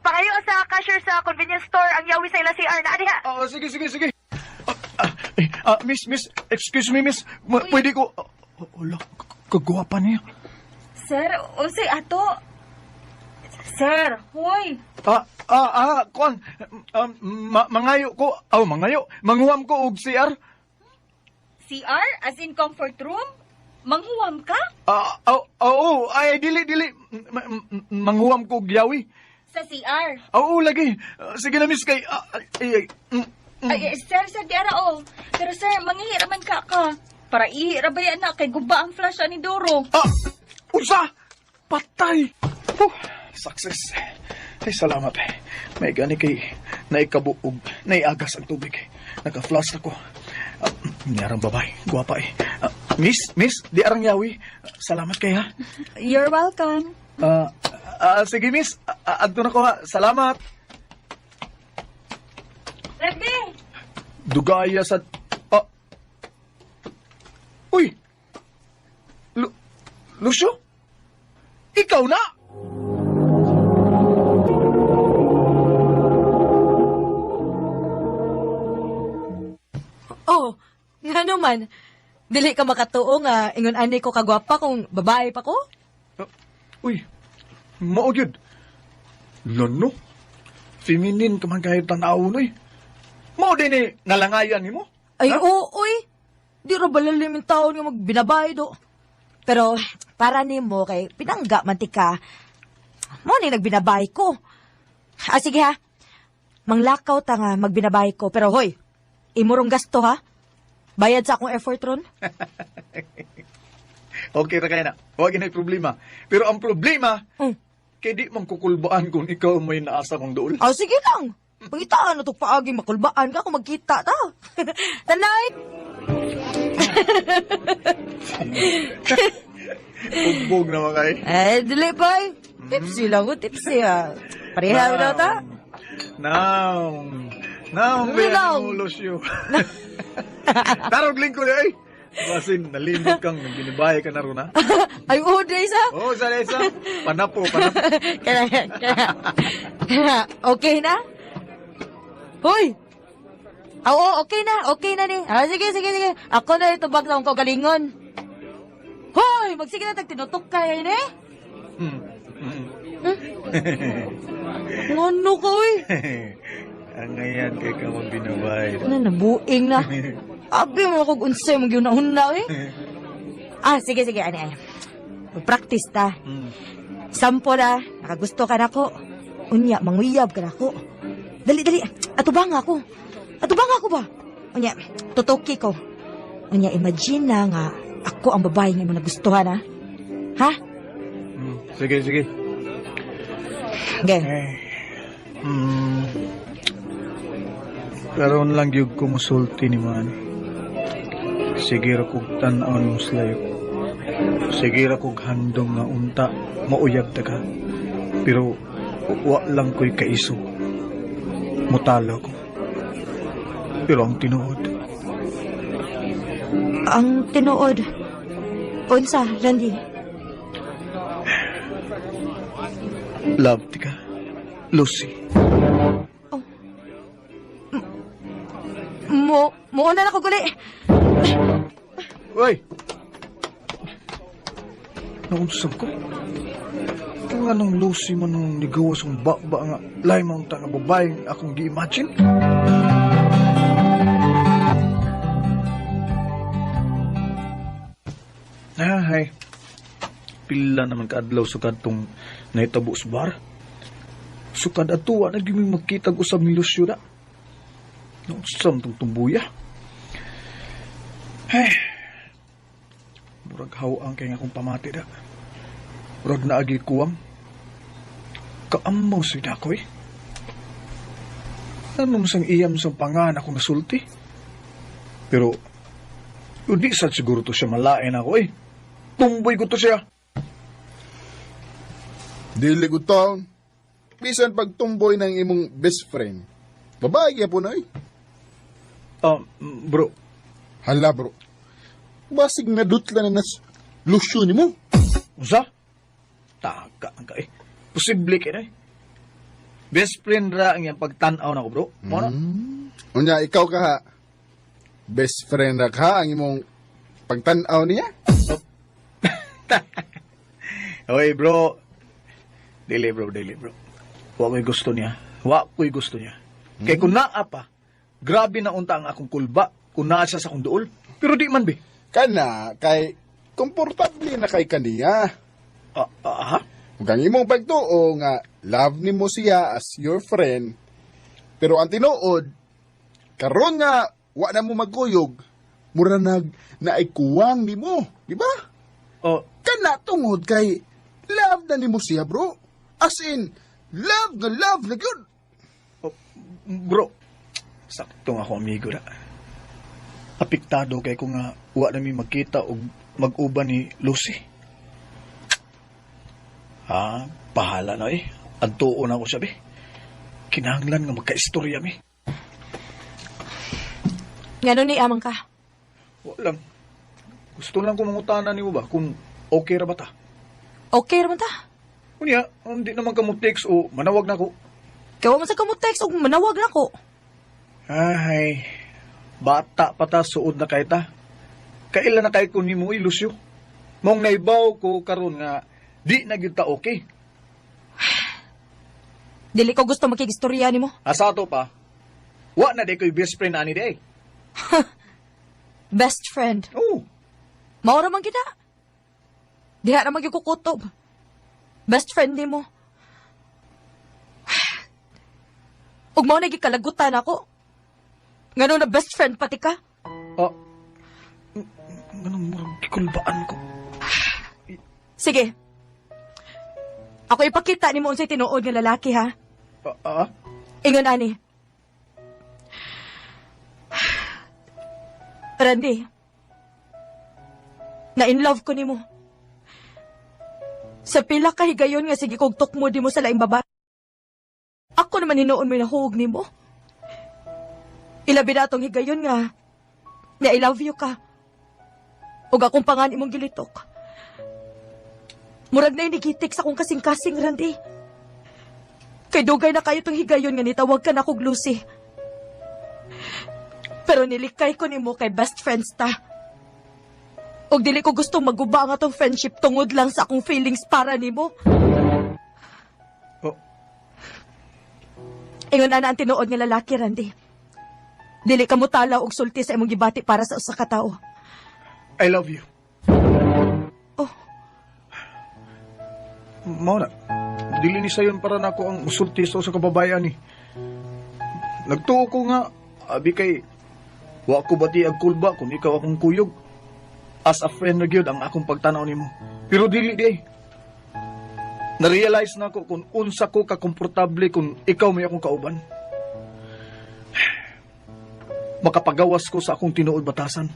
Pangayo sa cashier sa convenience store ang yawi sa ila CR na diha. Sige. Miss, excuse me, miss. Pwede ko... Wala, kagwapa niya. Sir, unsay ato? Sir, hoy. Kwan, mangayo ko, manguham ko og CR. CR? As in comfort room? Manghuwam ka? Ay, dili, manguham ko og yawi. Sa CR? Oo, lagi. Sige na, miss, kay, Sir, diara oh. Pero sir, manghihiraman ka. Para ihirabayan na kay guba ang flash ni Doro. Unsa? Patay! Success. Ay, salamat. May gani kay naikabuog, naiagas ang tubig. Naka-flush ako. Niyarang babae, guwapa eh. Miss, di arang yawi. Salamat kay ha. You're welcome. Sige, miss. Adto na ko ha. Salamat. Ready? Dugaya sa... Uy! Lucio? Ikaw na! Oh, nga naman. Dili ka makatuo nga ingon ani ko kagwapa kung babae pa ko? Uy, mao gyud. Lono? Feminin ka man kahit tanawon, uy. Mao din eh, nalangayan ni mo? Ay, oo, uy. Di ra balalim yung taon nga magbinabay do. Pero, para ni mo kay pinangga mantika, mo ni nagbinabay ko. Sige ha. Manglakaw ta nga magbinabay ko. Pero hoy, imurong gasto ha. Bayad sa akong effort ron. Okay ra kaya na. Huwag na problema. Pero ang problema, kay di mong kukulbaan kung ikaw may naasa kong dool. Sige lang. Pangitaan na ito paaging makulbaan ka kung magkita ta. Tanay! Ugbog naman kayo. Dili ba? Tipsy lang ko, tipsy ha. Pareha daw ta? Naong, Naong. ulos yun. Tarog lingko niya, eh. Basin, nalimot kang, ginibaya ka na ron, ha? Ay, Day sa. Oo, sa panapo. Kaya, okay na? Hoy! Oo, okay na ni. Sige. Ako na itubag sa akong kagalingon. Hoy! Magsige na tinutok kaya ni. Ano ka, uy? Ang ngayon kay ka mong binabay. Ano, nabuing na. Abi mo akong unsay mong yunahuna, eh. Sige, ani. Practice ta. Sampo na, nakagusto ka na ko. Unya, manguyab ka na ko. Dali. Atubang ako ba? Unya, tutuki ko. Unya, imagine na nga, ako ang babae nga mo nagustuhan, ha? Ha? Sige. Okay. Karoon lang yung kumusulti ni man. Sige ra kong tan-aon mo slayo. Sige ra kong handong nga unta, mauyab daga. Pero, wa lang ko'y kaiso. Mutalo ko. Pero ang tinuod, Ang tinuod. Unsa, Randy? love tika, Lucy. Muuna na ko guli. Uy! Naunsag ko. Kung anong Lucy man nung ligawas ang baba nga lahi mong nga babae akong gi-imagine. Hay. Pila naman kaadlaw sukad tong naitabo sa bar. Sukad atuwa na gyud mi magkitag usab ni Lucio da. Naunsam tong tumbuya. Hey. Murag hawang kay nga akong pamati da. Murag naagi kuwam. Kaamaw si Dakoy. Anong sang iyam sa pangan ako nasulti? Pero, hindi sad siguro to siya malain ako eh. Tumboy ko to siya. Dili ko taon. Bisan pagtumboy ng imong best friend. Babae po na eh. Bro. Hala bro. Basig na dutla na nas lusyo ni mo. Usa? Taka ka eh. Posible ka na eh. Best friend ra ang yung pagtanaw na ko, bro. Mo na? Unya, ikaw ka ha. Best friend ra ka ang imong pagtanaw niya. Oy, bro. Dili, bro. Wa ko'y gusto niya. Kaya kung naa pa, grabe na unta ang akong kulba kung naa siya sa akong duol. Pero di man, be. Kana, kay komportable na kay kaniya. Ha? Ug ang imong pagtuo nga love ni mo siya as your friend. Pero ang tinuod, karon nga wa na mo magkuyog, mura naikuwang ni mo, di ba? Kana tungod kay love na ni mo siya, bro. As in, love na good. Bro, sakto nga ako, amigo na. Apektado kay ko nga wa na mi magkita o mag-uban ni Lucy. Pahala na eh. Antuon ako sabi. Kinahanglan nga magka-istorya mi. Ngano ni amang ka? Walang. Gusto lang ko mangutanan ni mo ba kung okay ra ba ta? Okay raman ta. Kunya, hindi naman ka mo text o manawag na ko. Kawa man sa kamot text o manawag na ko. Ay, bata pa ta suod na kay ta. Kailan na kay ko ni mo ilusyo. Mong naibaw ko karon nga di na gyud ta okay. Dili ko gusto makigistorya ni mo. Asa to pa? Wa na day ko'y best friend ani day. Best friend. Oh, Mao raman kita. Diha naman yung kukutob. Best friend ni mo. Ug mao na gikalagutan ako. Ngano na best friend pati ka? ganun murag gikulbaan ko. Sige. Ako ipakita ni mo unsay tinuod nga lalaki ha. Ingon ani. Randy. Na in love ko nimo. Sa pila ka higayon nga sige kog tukmo di mo sa laing babae. Ako Ako naman hinoon may nahuog ni mo. Ilabi na atong higayon nga. Na I love you ka. O akong pangan imong gilitok. Murag na inigitik sa akong kasing-kasing, Randy. Kay dugay na kayo tong higayon nga nitawag ka na kog Lucy. Pero nilikay ko nimo kay best friends ta. Og dili ko gustong maguba nga tong friendship tungod lang sa akong feelings para nimo. Oh, Ingon na ang tinuod nga lalaki, Randy. Dili ka mo talaw og sulti sa imong gibati para sa usa ka tawo. I love you. Oh. Mao na. Dili ni sayon para nako ang usulti sa kababayan ni. Nagtuo ko nga, abi kay wa ko bati ag kulba kung ikaw akong kuyog. As a friend na gyud ang akong pagtanaw nimo. Pero dili di. Na-realize na ko kung unsa ko kakomportable kung ikaw may akong kauban. Makapagawas ko sa akong tinuod batasan.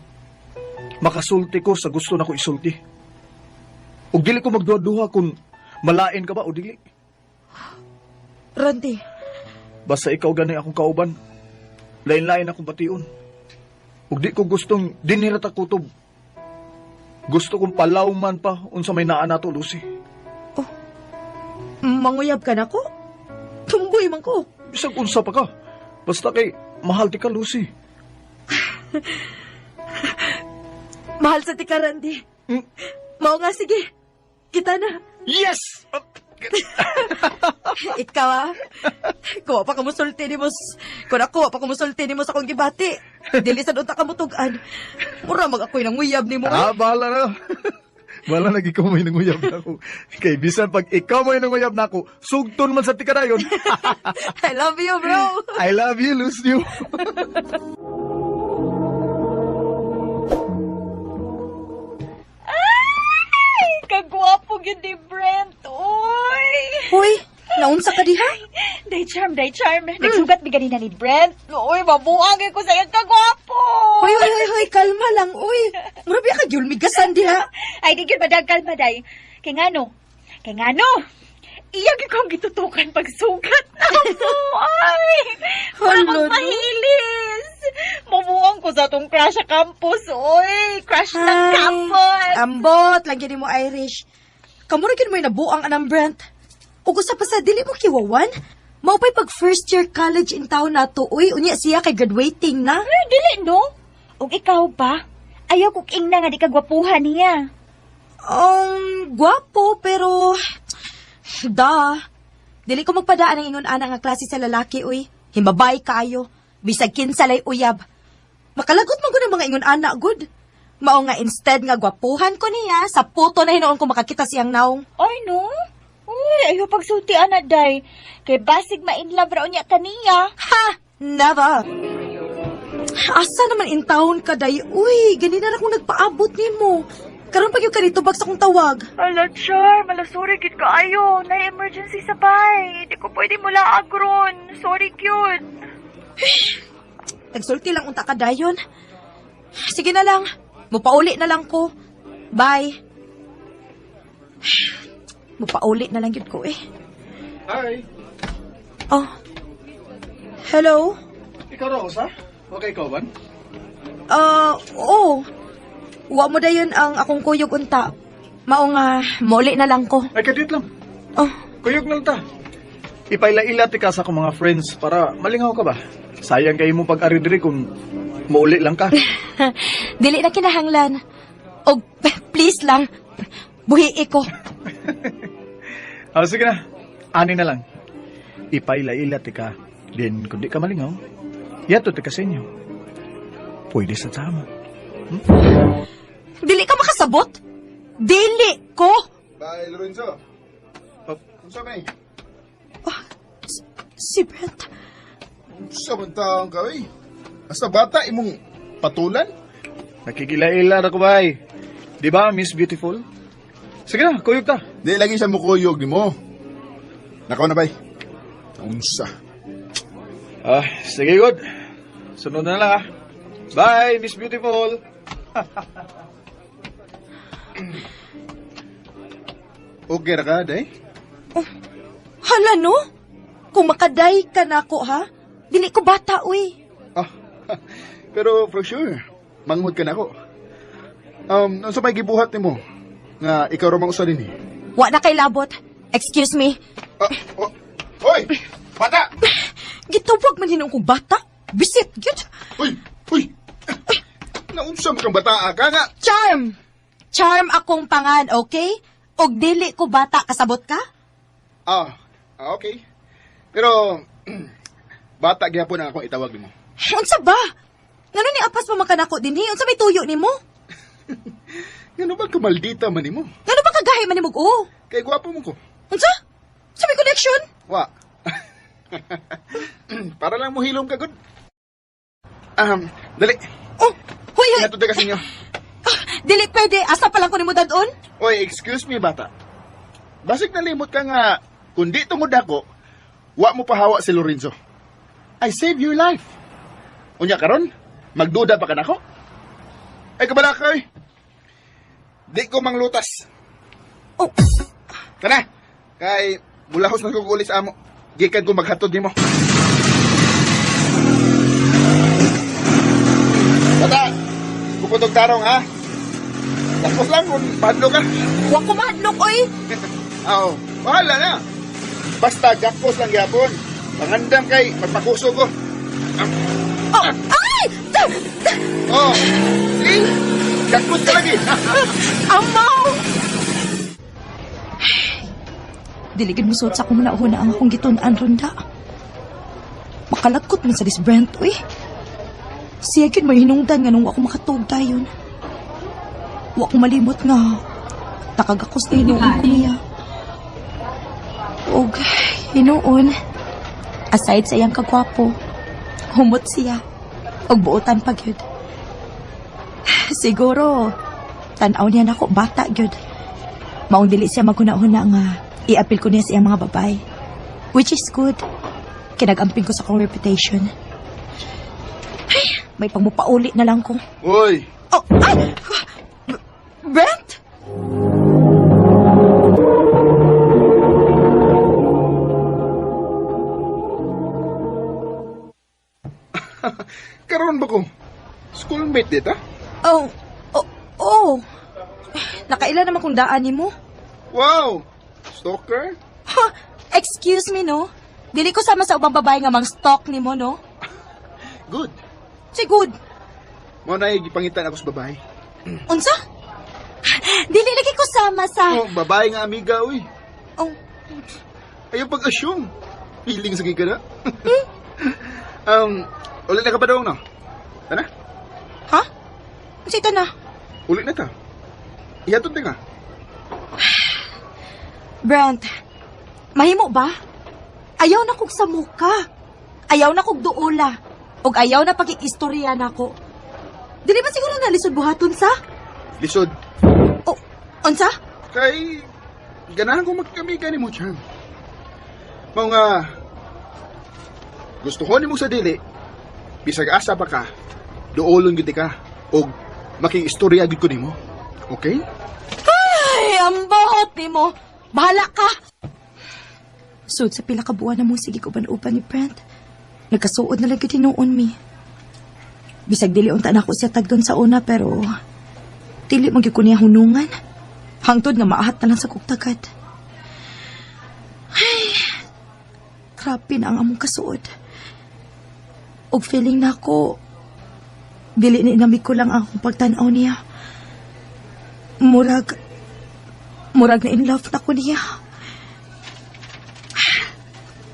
Makasulti ko sa gusto na ko isulti. Ug dili ko magduha-duha kung malain ka ba o dili. Randy, Basta ikaw gani akong kauban. Lain-lain akong bation. Ug di ko gustong dinirata kutob. Gusto kong palawman pa unsa may naa nato, Lucy. manguyab ka na ko? Tumboy man ko. Bisag unsa pa ka. Basta kay mahal ti ka, Lucy. Mahal sa tika, Randy. Mao nga, sige. Kita na. Yes! Ikaw, kuha pa kumusulti ni mo. Kung ako, pa kumusulti ni mo sa kong gibati. Dili sa unta ka mutugan. Mura mag ako'y nanguyab ni mo. Bahala na. Bahala na, ikaw may nanguyab na ako. Kay bisan pag ikaw may nanguyab na ako, sugton man sa tika na yun. I love you, bro. I love you, Lucy. Kagwapo yun ni Brent, oy! Hoy, naunsa ka diha? Day charm. Nagsugat mi ganina ni Brent. Oy, mabuang ko sa iyang kagwapo! Hoy, kalma lang, uy. Murabi ka gyulmigasan diha. Ay, di yun madagkal, maday. Kay ngano? Iyag ikong gitutukan pagsugat na mo, ay! Wala Hala, kong no? mahilis! Mabuang ko sa tong crush sa campus, oy! Crush ng campus! Ambot, lagi mo Irish. Kamuragin mo yung nabuang anang Brent. O gusto pa sa dili mo kiwawan? Maupay pag first year college in town na to, uy, unya siya kay graduating na. Ay, dili, no? Og ikaw ba? Ayaw kong ingna nga di kagwapuhan niya. Gwapo, pero... Dili ko magpadaan ang ingon ana nga klase sa lalaki, uy. Himbabay kayo. Bisag kinsalay uyab. Makalagot man ko ng mga ingon ana, good. Mao nga instead nga gwapuhan ko niya, sa puto na hinoon ko makakita siyang naong. Ay, no? Uy, ayaw pagsulti, anak, day. Kay basig ma-inlove raw niya kaniya. Ha! Never! Asa naman in town ka, day? Uy, ganina na akong nagpaabot ni mo. Karon pag yung kanito bag sa kong tawag. Ala, Char, malasuri gid kaayo. Na-emergency sa bay. Di ko pwede mula agron. Sorry, cute. Nagsulti lang unta ka dayon. Sige na lang. Mupauli na lang ko. Bye. Mupauli na lang yun ko eh. Hi. Oh. Hello? Ikaw Rosa? Okay, ikaw ba? Oo. Wa mo dayon ang akong kuyog unta. Mao nga, muli na lang ko. Ay, kadit lang. Oh. Kuyog lang ta. Ipailaila ti ka sa akong mga friends para malingaw ka ba? Sayang kayo mo pag-aridiri kung mauli lang ka. Dili na kinahanglan. Og, please lang, buhii ko. Sige na. Ani na lang. Ipailaila ti ka. Then, kung di ka malingaw, yato ti ka sa inyo. Pwede sa sama. Dili ka makasabot? Dili ko! Bye, Lorenzo. Unsa may? Si Brent. Unsa man taong ka, eh? Hasta bata imong patulan? Nakikila-ila na ko ba eh. Di ba, Miss Beautiful? Sige na, kuyog ta. Di lagi siya mukuyog ni mo. Nakaw na bay. Unsa? Sige, good. Sunod na lang Bye, Miss Beautiful. Okay ra ka, day? Hala, no? Kung makaday ka na ako, ha? Dili ko bata, uy. Ah, pero for sure, manghod ka na ako. Ano sa may gibuhat ni mo? Nga ikaw ramang usa din eh. Wa na kay labot. Excuse me. Hoy! Bata! Gitawag man hinong kong bata. Bisit, yun. Uy! Naunsa mo kang bata ka nga? Charm! Charm akong pangan, okay? Og dili ko bata, kasabot ka? Okay. Pero, bata gyapon ang akong itawag nimo. Unsa ba? Ngano ni apas pamakan ako din, unsa may tuyo nimo? Ngano ba kamaldita man nimo? Ngano ba kagahi man nimo? Oo. Kay gwapo mo ko. Unsa? Sa may connection? Wa. Para lang mo hilom ka, good. Dali. Oh, hoy, hoy. Nato ka sa inyo. Dili pwede, asa pa lang ko nimo dadon? Oy, excuse me, bata. Basig nalimot ka nga, kung di tungod ako, wa mo pahawa si Lorenzo. I saved your life. Unya karon, magduda pa ka nako? Ay, kabala ka, oy. Di ko manglutas. Oh, Kana, kay bulahos man ko kulis amo. Gikan ko maghatod nimo. Bata, kuputog tarong ha. Tapos lang kung padlo ka. wa ko mahadlok, oy. Oo, bahala na. Basta gakpos lang yapon. Pangandam kay magpakuso ko. Oh, ay! Oh, see? Gakpos ka lagi. Amaw! Diligid mo suot sa akong manahuna ang akong gitunan, Ronda. Makalagkot man sa dis Brent, uy. Siya yun may hinungdan nga nung ako makatog dayon. Wa ko malimot nga. Takagakos na hinuon ko niya. Og, hinuon. Aside sa iyang kagwapo, humot siya. Og buotan pa gyud. Siguro, tanaw niya na ako bata gyud. Maong dili siya maghuna-huna nga i-appeal ko niya sa iyang mga babay. Which is good. Kinagamping ko sa kong reputation. Ay, may pangmupauli na lang ko. Uy, Oh, ay! Brent? karon ba ko? Schoolmate dita? Oh, oh. Nakaila naman kung daan ni mo. Wow! Stalker? Ha, excuse me, no? Dili ko sama sa ubang babae nga mang stalk ni mo, no? Good. Si good. Mo na gipangitan ako sa babae. Unsa? Dili lagi ko sama sa... Oh, babae nga amiga, uy. Oh, Ayaw pag-assume. Feeling sa ka na. Ulit na ka pa daw, no? Tana? ha? Sita na. Ulit na ta. Ihatod na nga. Brent, mahimo ba? Ayaw na kog sa muka. Ayaw na kog duula. Og ayaw na pagkikistorya na ko. Dili ba siguro nalisod buhaton sa? Lisod. Oh, unsa? Kay, ganahan ko magkamiga ni mo, Charm. Mao nga, gusto ko ni mo sa dili, bisag asa pa ka, doolon giti ka, o making-istorya gid ko ni mo. Okay? Ay, ang baot ni mo. Bahala ka. Sud sa pila ka buwan na mo sige ko banupan ni Brent. Nagkasuod na lang yun noon mi. Bisag dili unta na ako siya tagdon sa una pero dili magyud ko niya hunungan. Hangtod nga maahat na lang sa kugtagad. Ay, grabe na ang among kasuod. Og feeling na ako dili ni namig ko lang ang pagtanaw niya. Murag na in love na ko niya.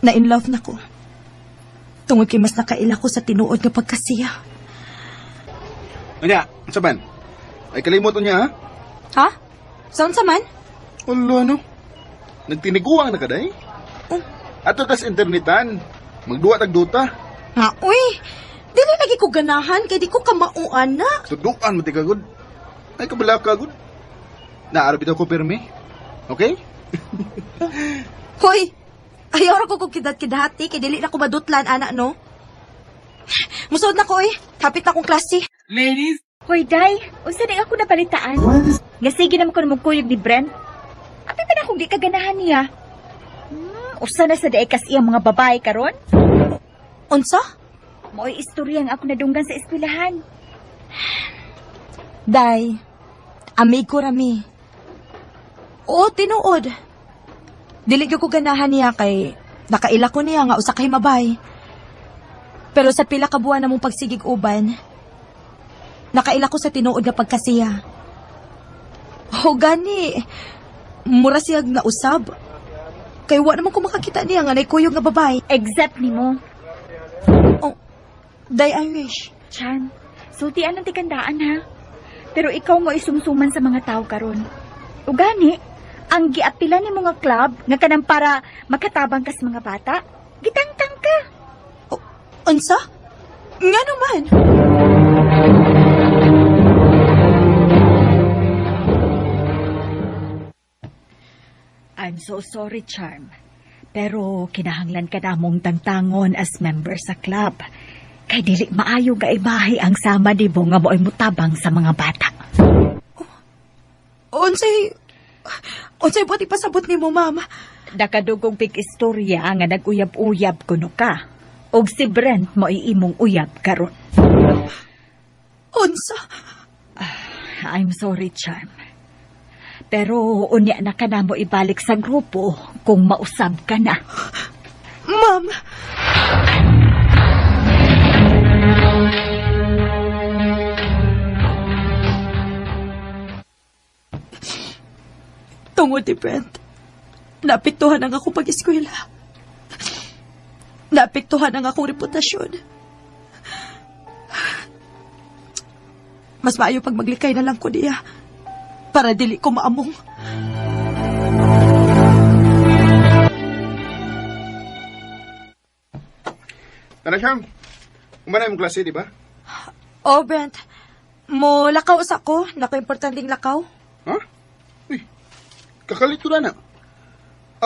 Na in love na ko. Tungod kay mas nakaila ko sa tinuod nga pagkasiya. Anya, saban? Ay kalimot niya, ha? Ha? Saan sa man? Ulo, ano? Nagtiniguang na ka, day? Oh. Ato tas internetan. Magduwa tagduta. Nga, uy. Dili lagi ko ganahan kay di ko kamauan na. Tuduan mo, tika, good. Ay, kabala ka, good. Naarabit ako permi. Okay? Hoy, ayaw ra ko kung kidat-kidati kay dili na ko madutlan, anak, no? Musod na ko, Hapit na akong klase. Hoy, Day, unsa na ako napalitaan? Nga sige naman ko namang kuyog ni Brent. Abi pa na akong di kaganahan niya. Usa na sa daay kas iyang mga babae karon? Unsa? Mo'y istorya ang ako nadunggan sa eskwelahan. Day, amigo rami. Oo, tinuod. Dili gyud ko ganahan niya kay nakaila ko niya nga usa kay mabay. Pero sa pila ka buwan namong pagsigig uban, nakaila ko sa tinuod nga pagkasiya. O gani, mura siya nga usab. Kay wa naman ko makakita niya nga naikuyog nga babay. Exact ni mo. Oh, Day Irish. Chan, sultian ang tikandaan ha. Pero ikaw mo isumsuman sa mga tao karon. Ugani, ang giapila ni mga club nga kanang para makatabang ka sa mga bata, gitangtang ka. Oh, unsa? Nga naman. I'm so sorry, Charm. Pero kinahanglan ka namong tangtangon as member sa club. Kay dili maayo nga ibahi ang sama ni mo nga mo'y mutabang sa mga bata. Unsay buti pasabot ni mo, ma'am? Nakadugong pig istorya nga nag-uyab-uyab kuno ka. Og si Brent mo imong uyab karon. Unsa? I'm sorry, Charm. Pero unya na ka na mo ibalik sa grupo kung mausab ka na. Ma'am! Tungod ni Brent, naapektuhan ang ako pag-eskwela. Naapektuhan ang akong reputasyon. Mas maayo pag maglikay na lang ko niya para dili ko maamong. Tara, Charm. Umanay mong klase, di ba? Oh, Brent, mo lakaw sa ko. Nako importanteng lakaw. Ha? Uy, kakalito na na.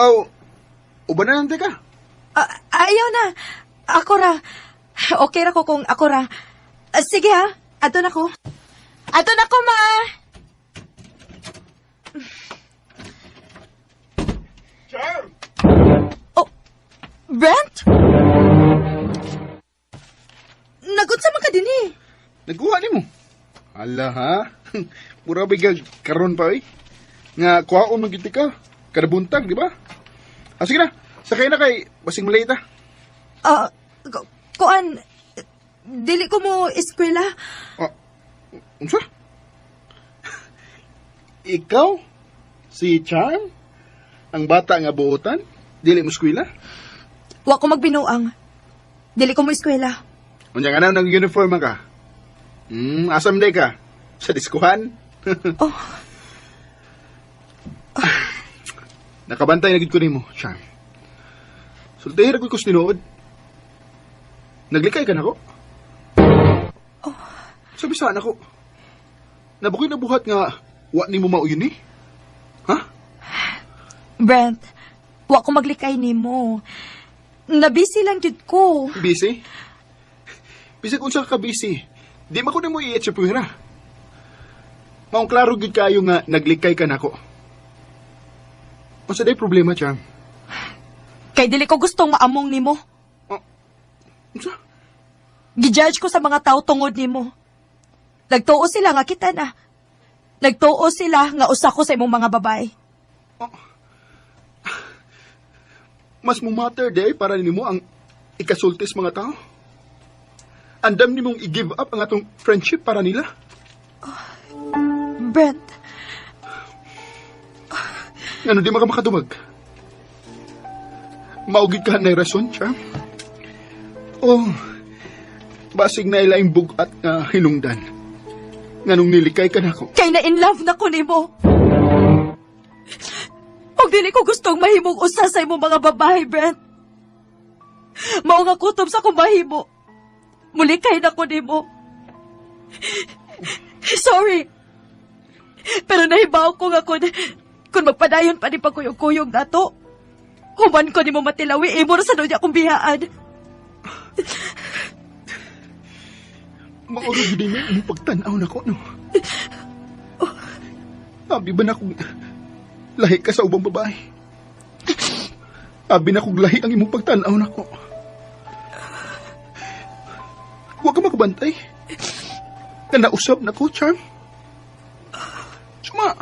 Aw, uban na nante ka. Ayaw na. Ako ra. Okay ra ko kung ako ra. Sige ha. Ato na ko. Ato na ko, ma. Charm! Oh, Brent? Nagunsa man ka din eh. Nagkuha ni mo. Ala ha? Pura bigag karon pa eh. Nga kuhaon magiti ka. Kada buntag, di ba? Sige na. Sakay na kay basing malita. Kuan, dili ko mo eskwela. Unsa? Ikaw? Si Charm? Ang bata nga buotan? Dili mo eskwela? Wa ko magbinuang. Dili ko mo eskwela. Unya nga na ng uniform ka. Asam day ka? Sa diskuhan? Oh. Nakabantay na gid ko nimo, Charm. Sultihira ko tinuod. Naglikay ka na ko? Oh. Sabi saan ako? Nabukoy na buhat nga wa nimo mauyon eh. Ha? Brent, wa ko maglikay nimo. Nabisi lang jud ko. Busy? Bisag unsa ka busy? Di man ko nimo i-et sa puwira. Maong klaro gid kayo nga naglikay ka nako. Unsa day problema, Charm? Kay dili ko gustong maamong nimo. Unsa? Gijudge ko sa mga tao tungod nimo. Nagtuo sila nga kita na. Nagtuo sila nga usa ko sa imong mga babae. Mas mo matter day para nimo ang ikasultis mga tao? Andam nimong i-give up ang atong friendship para nila? Brent, Ano di makadumag? Maugid ka na rason, Charm? Oh, basig na ilaing bugat nga hinungdan. Nganong nilikay ka na ako. kay na in love na ko nimo. Og dili ko gustong mahimong usa sa imong mga babae, Brent. Mao nga kutob sa kong mahimo. Mulikay na ko nimo. Sorry. Pero nahibaw ko nga kung magpadayon pa ni pagkuyog-kuyog na to. Human ko ni mo matilawi, imo na sa doon akong bihaan. Mauro gid mo imong pagtan-aw nako no. Abi ba na kung lahi ka sa ubang babae? Abi na kong lahi ang imong pagtanaw na ko. Huwag ka makabantay. Nausab na ko, Charm. Suma,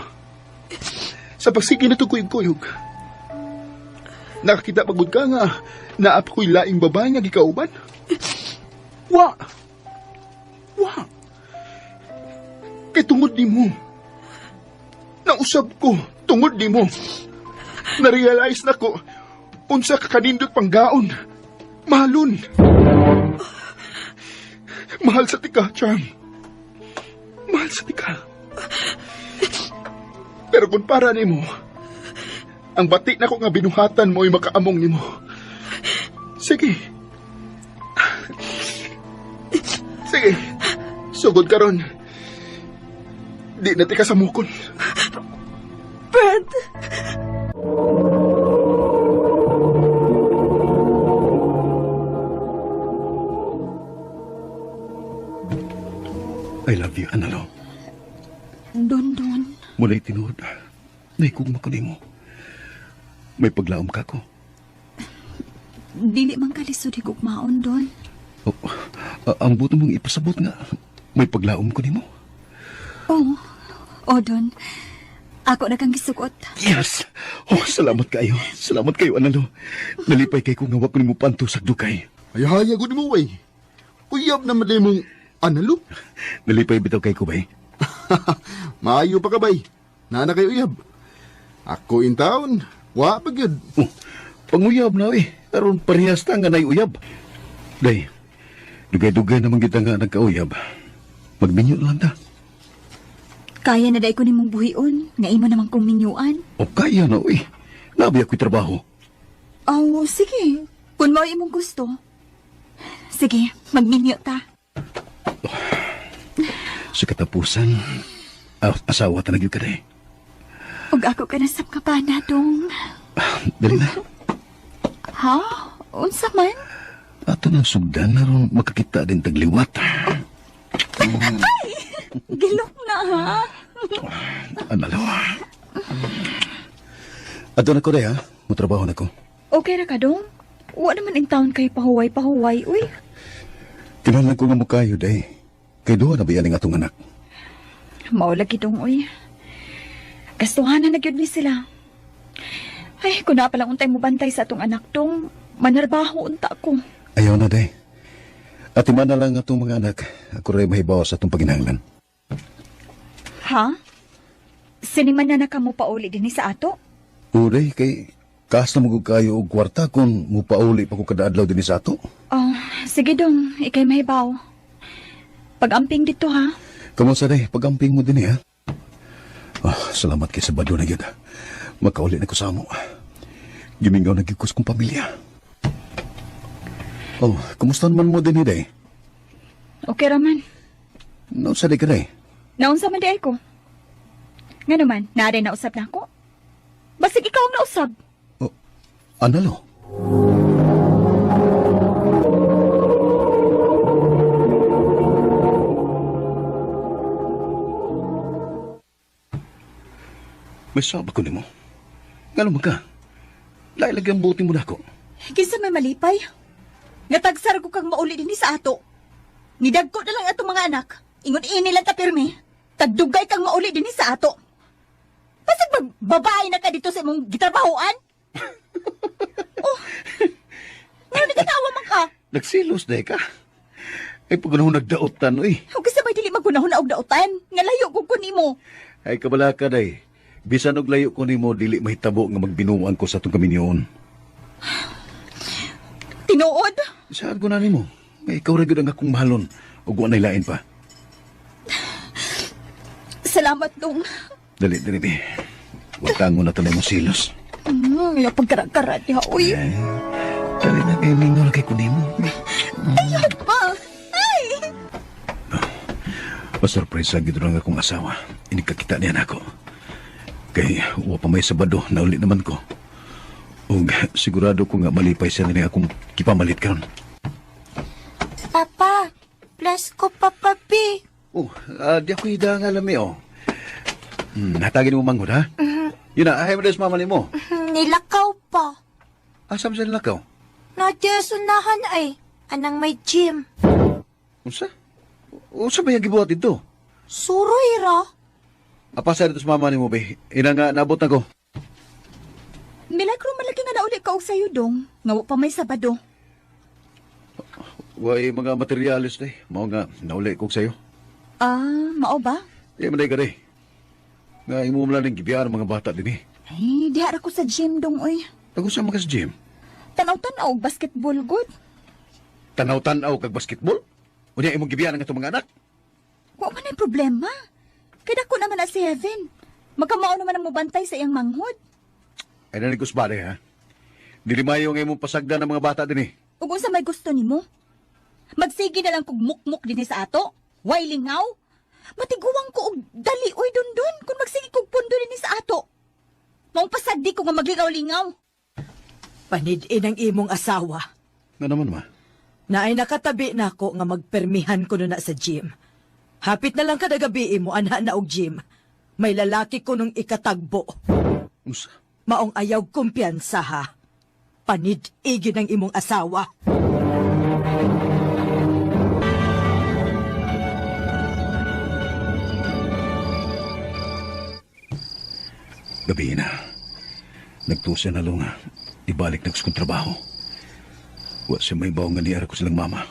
sa pagsige na ito kuyog-kuyog, nakakita pagod ka nga naap ko'y laing babae nga gikauban. Wa! Kay tungod ni mo. Nausab ko, tungod ni mo. Na-realize na ko, unsa ka kanindot panggaon. Mahalon. Mahal sa tika, Charm. Mahal sa tika. Pero kung para ni mo, ang bati na ko nga binuhatan mo ay makaamong ni mo. Sige. Sige. Sugod ka ron. Di na tika sa mukon. Brad! I love you, Analo. Don. Mula'y tinuod. Naikugma ko nimo. May paglaom ka ko. Dili man kalisod higugmaon, Don. Oh, ang buto mong ipasabot nga. May paglaom ko nimo. Oh, Don. Ako na kang gisugot. Yes! Oh, salamat kayo. Salamat kayo, Analo. Nalipay kay kung hawak ko nimo panto sa dukay. Ay, ko ni mo, way. Uyab na maday mong Analo. Nalipay bitaw kay ko, bay. Maayo pa ka, bay. Nana kayo uyab. Ako in town. Wa pa gyud. Oh, panguyab na, eh. Aron parehas ta nga uyab. Day, dugay-dugay naman kita nga nagkauyab. Magminyo lang ta. Kaya na day ko nimong buhion. Nga imo namang kong minyuan. O kaya na, eh. Labi ako'y trabaho. Oh, sige. Kung mo imong gusto. Sige, magminyo ta. Sa katapusan, asawa ta nagyo ka day. Ug ako kanasap ka pa na, Dong. Dali na. Ha? Unsa man? Ato ng sugdan na ron makakita din tagliwat. Gilok na, ha? Analo. Ato na ko day, ha? Mutrabaho na ko. Okay ra ka, Dong? Wa naman in town kay pahuway-pahuway, uy. Kinalan ko nga mo kayo, day. Kay duha na ba yan ang atong anak? Maulagi, Dong, uy. Gastuhanan na gyud ni sila. Ay, kung na palang untay mo bantay sa atong anak, Dong, manarbaho unta ko. Ayaw na, day. At ima na lang atong mga anak. Ako rin mahibaw sa atong paginahanglan. Ha? Siniman na naka mo pauli din sa ato? Uray, kay kaas na magug kayo og kwarta kung mupauli pa ko kada adlaw din sa ato. Oh, sige, Dong, ikay mahibaw. Pag-amping dito, ha? Kamusta, day? Pag-amping mo din, ha? Salamat kay Sabado na yun. Makauli na ko sa amo. Gimingaw na gikos kong pamilya. Oh, kumusta naman mo din, day? Okay raman. Nausa di ka, day? Naunsa man di ay ko. Nga naman, naaday na usap na ako. Basig ikaw ang nausap. Oh, Analo? May sabak ko ni mo. Nga naman ka. Lailag ang buti mo na ako. Kinsa may malipay? Natagsar ko kang mauli din sa ato. Nidagko na lang ato mga anak. Ingon inilan ta pirmi. Tagdugay kang mauli din sa ato. Basig babae na ka dito sa imong gitrabahoan? Oh. Ngayon nagkatawa man ka. Nagsilos, day ka. Ay, pag nung nagdaotan, uy. Huwag kasi may dili magunahon na og dautan. Nga layo ko kunimo. Ay, kabala ka, day. Bisan og layo ko nimo dili mahitabo nga magbinuan ko sa atong kaminyoon. Tinuod? Saan ko na nimo? May ikaw ra gyud ang akong mahalon ug wa nay lain pa. Salamat, Dong. Dali, bi. Wa tango na tanay mo silos. Yung pagkarat-karat niya, uy. Ay, dali na kay mingo kay kunimo. Ayun pa. Ay! Pa-surprise lang gid nga akong asawa. Inikakita niya nako. Kay wa pa may Sabado na uli naman ko. Ug sigurado ko nga malipay siya na akong kipamalit karon. Papa, bless ko, Papa B. Oh, di ako hidang alam oh. Natagin mo manghod, ha? Yun na, ahay mo des mama ni mo. Nilakaw pa. Asam sa lakaw? Nadya sunahan ay. Anang may gym. Unsa? Unsa ba yung gibuhat dito? Suroy ra. Apa sa dito sa mama ni mo, be? Ina nga, naabot na ko. Milagro malaki nga nauli ka og sayo dong. Nga pa may Sabado. Way mga materialis na Mao nga, nauli ko sa'yo. Ah, mao ba? Manay ka nga imo mo lang ng gibiyan ang mga bata din eh. Ay, diha ko sa gym dong oy. Ako sa mga sa gym. Tanaw-tanaw og basketball good. Tanaw-tanaw kag basketball? Unya imong gibiyan ang itong mga anak? Wa man ay problema. Kaya ko naman na si Heaven. Magkamao naman ang mubantay sa iyang manghod. Ay naligos ba ha? Dili mayo nga imong pasagda ng mga bata din eh. Ug unsa may gusto nimo? Magsige na lang kog mukmuk dinhi sa ato. Way lingaw. Matiguwang ko og dali oy dundon kung magsige kog pundo dinhi sa ato. Maong pasagdi ko nga maglingaw-lingaw. Panidin ang imong asawa. Nga naman ma. Na ay nakatabi na ako nga magpermihan ko na sa gym. Hapit na lang kada gabi mo anha na og gym. May lalaki ko nung ikatagbo. Unsa? Maong ayaw kumpiyansa ha. Panid-igin ang imong asawa. Gabi na. Nagtusa na lunga. Ibalik na kong trabaho. Wa siya may baong nga niyara ko silang mama.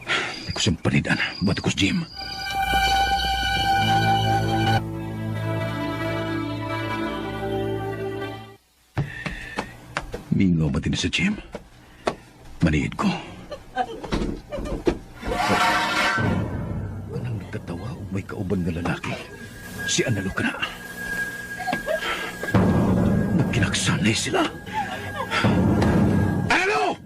Hindi ko siyang panidan. Ba't ako sa gym? Mingaw ba din sa gym? Manihid ko. Anang nagtatawa o may kauban nga lalaki? Si Analo ka na. Nagkinaksanay sila. Analo!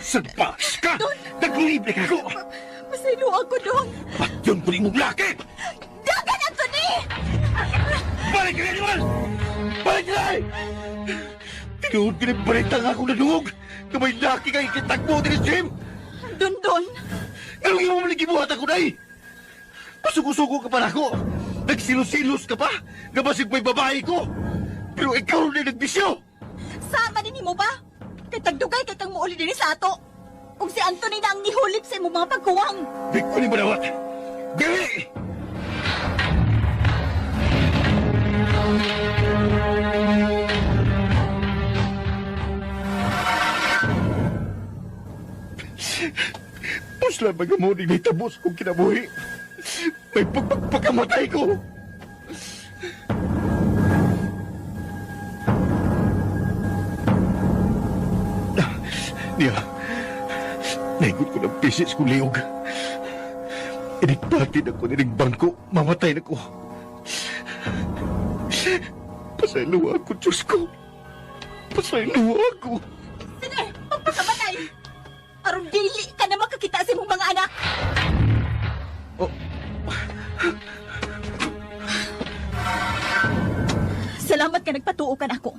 Sadpas ka! Naglibre ka ako! Masaylo ako dong. At yun po mong laki! Dagan ato ni! Balik ka na! Balik ka na! Tinuod ka na balita nga akong nadungog na may laki kang ikitagpo din sa gym! Dundon. Anong imo mo nagibuhat ako na eh? Pasugo-sugo ka pa na ako! Nagsilos-silos ka pa! Nabasig may babae ko! Pero ikaw na nagbisyo! Sama ni mo ba? Kay tagdugay kay kang muuli dinhi sa ato. Ug si Anthony na ang nihulip sa imong mga pagkuwang. Di ko ni manawat! Dili! Pusla magamuning ni tabos kong kinabuhi. May pagpagpakamatay ko. Niya, naikot ko ng pisis kong liog. Inikpatid ako niling bangko, mamatay na ko. Pasayluwa ako, Diyos ko. Pasayluwa ako. Sige, pagpakamatay. Aron dili ka na makakita sa imong mga anak. Oh. Salamat ka nagpatuokan ako.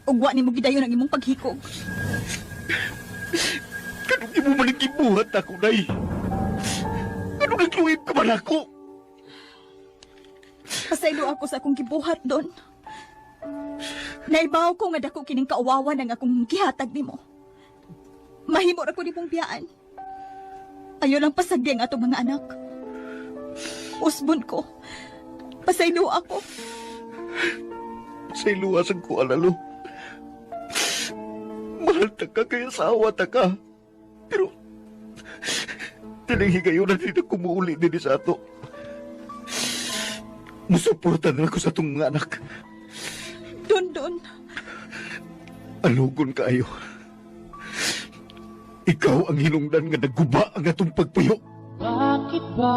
Ugwa ni mo gidayon ang imong paghikog. Kanong di mo manigibuhat ako, Nay? Kanong nagluib ka man ako? Pasaylo ako sa akong gibuhat doon. Naibaw ko nga dako kining kauwawan ang akong gihatag nimo. Mahimo ra ko nimong biyaan. Ayo lang pasagdi ang atong mga anak. Usbon ko. Pasaylo ako. Sa iluwasan ko, Alalo. Mahal ta ka kaya asawa ta ka. Pero, tinanghigayon na din ako muuli din sa ato. Musuportan na ako sa itong mga anak. Dondon. Alugon kaayo. Ikaw ang hinungdan nga nagguba ang atong pagpuyo. Bakit ba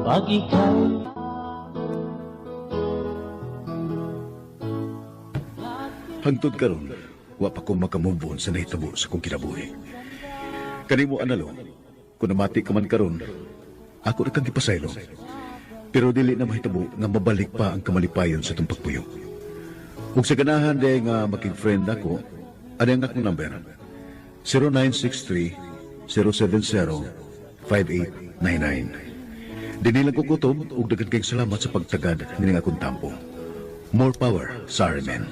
pag ikaw Hantod karon, wa pa ko makamove on sa nahitabo sa kong kinabuhi. Kanimo Analo, kung namati ka man karon, ako na kang gipasaylo. Pero dili na mahitabo nga mabalik pa ang kamalipayon sa itong pagpuyo. Kung sa ganahan de nga makig-friend ako, ano ang akong number? 0963-070-5899. Dinilang ko kutob ug daghang kayong salamat sa pagtagad nining akong tampo. More power sa Arimen.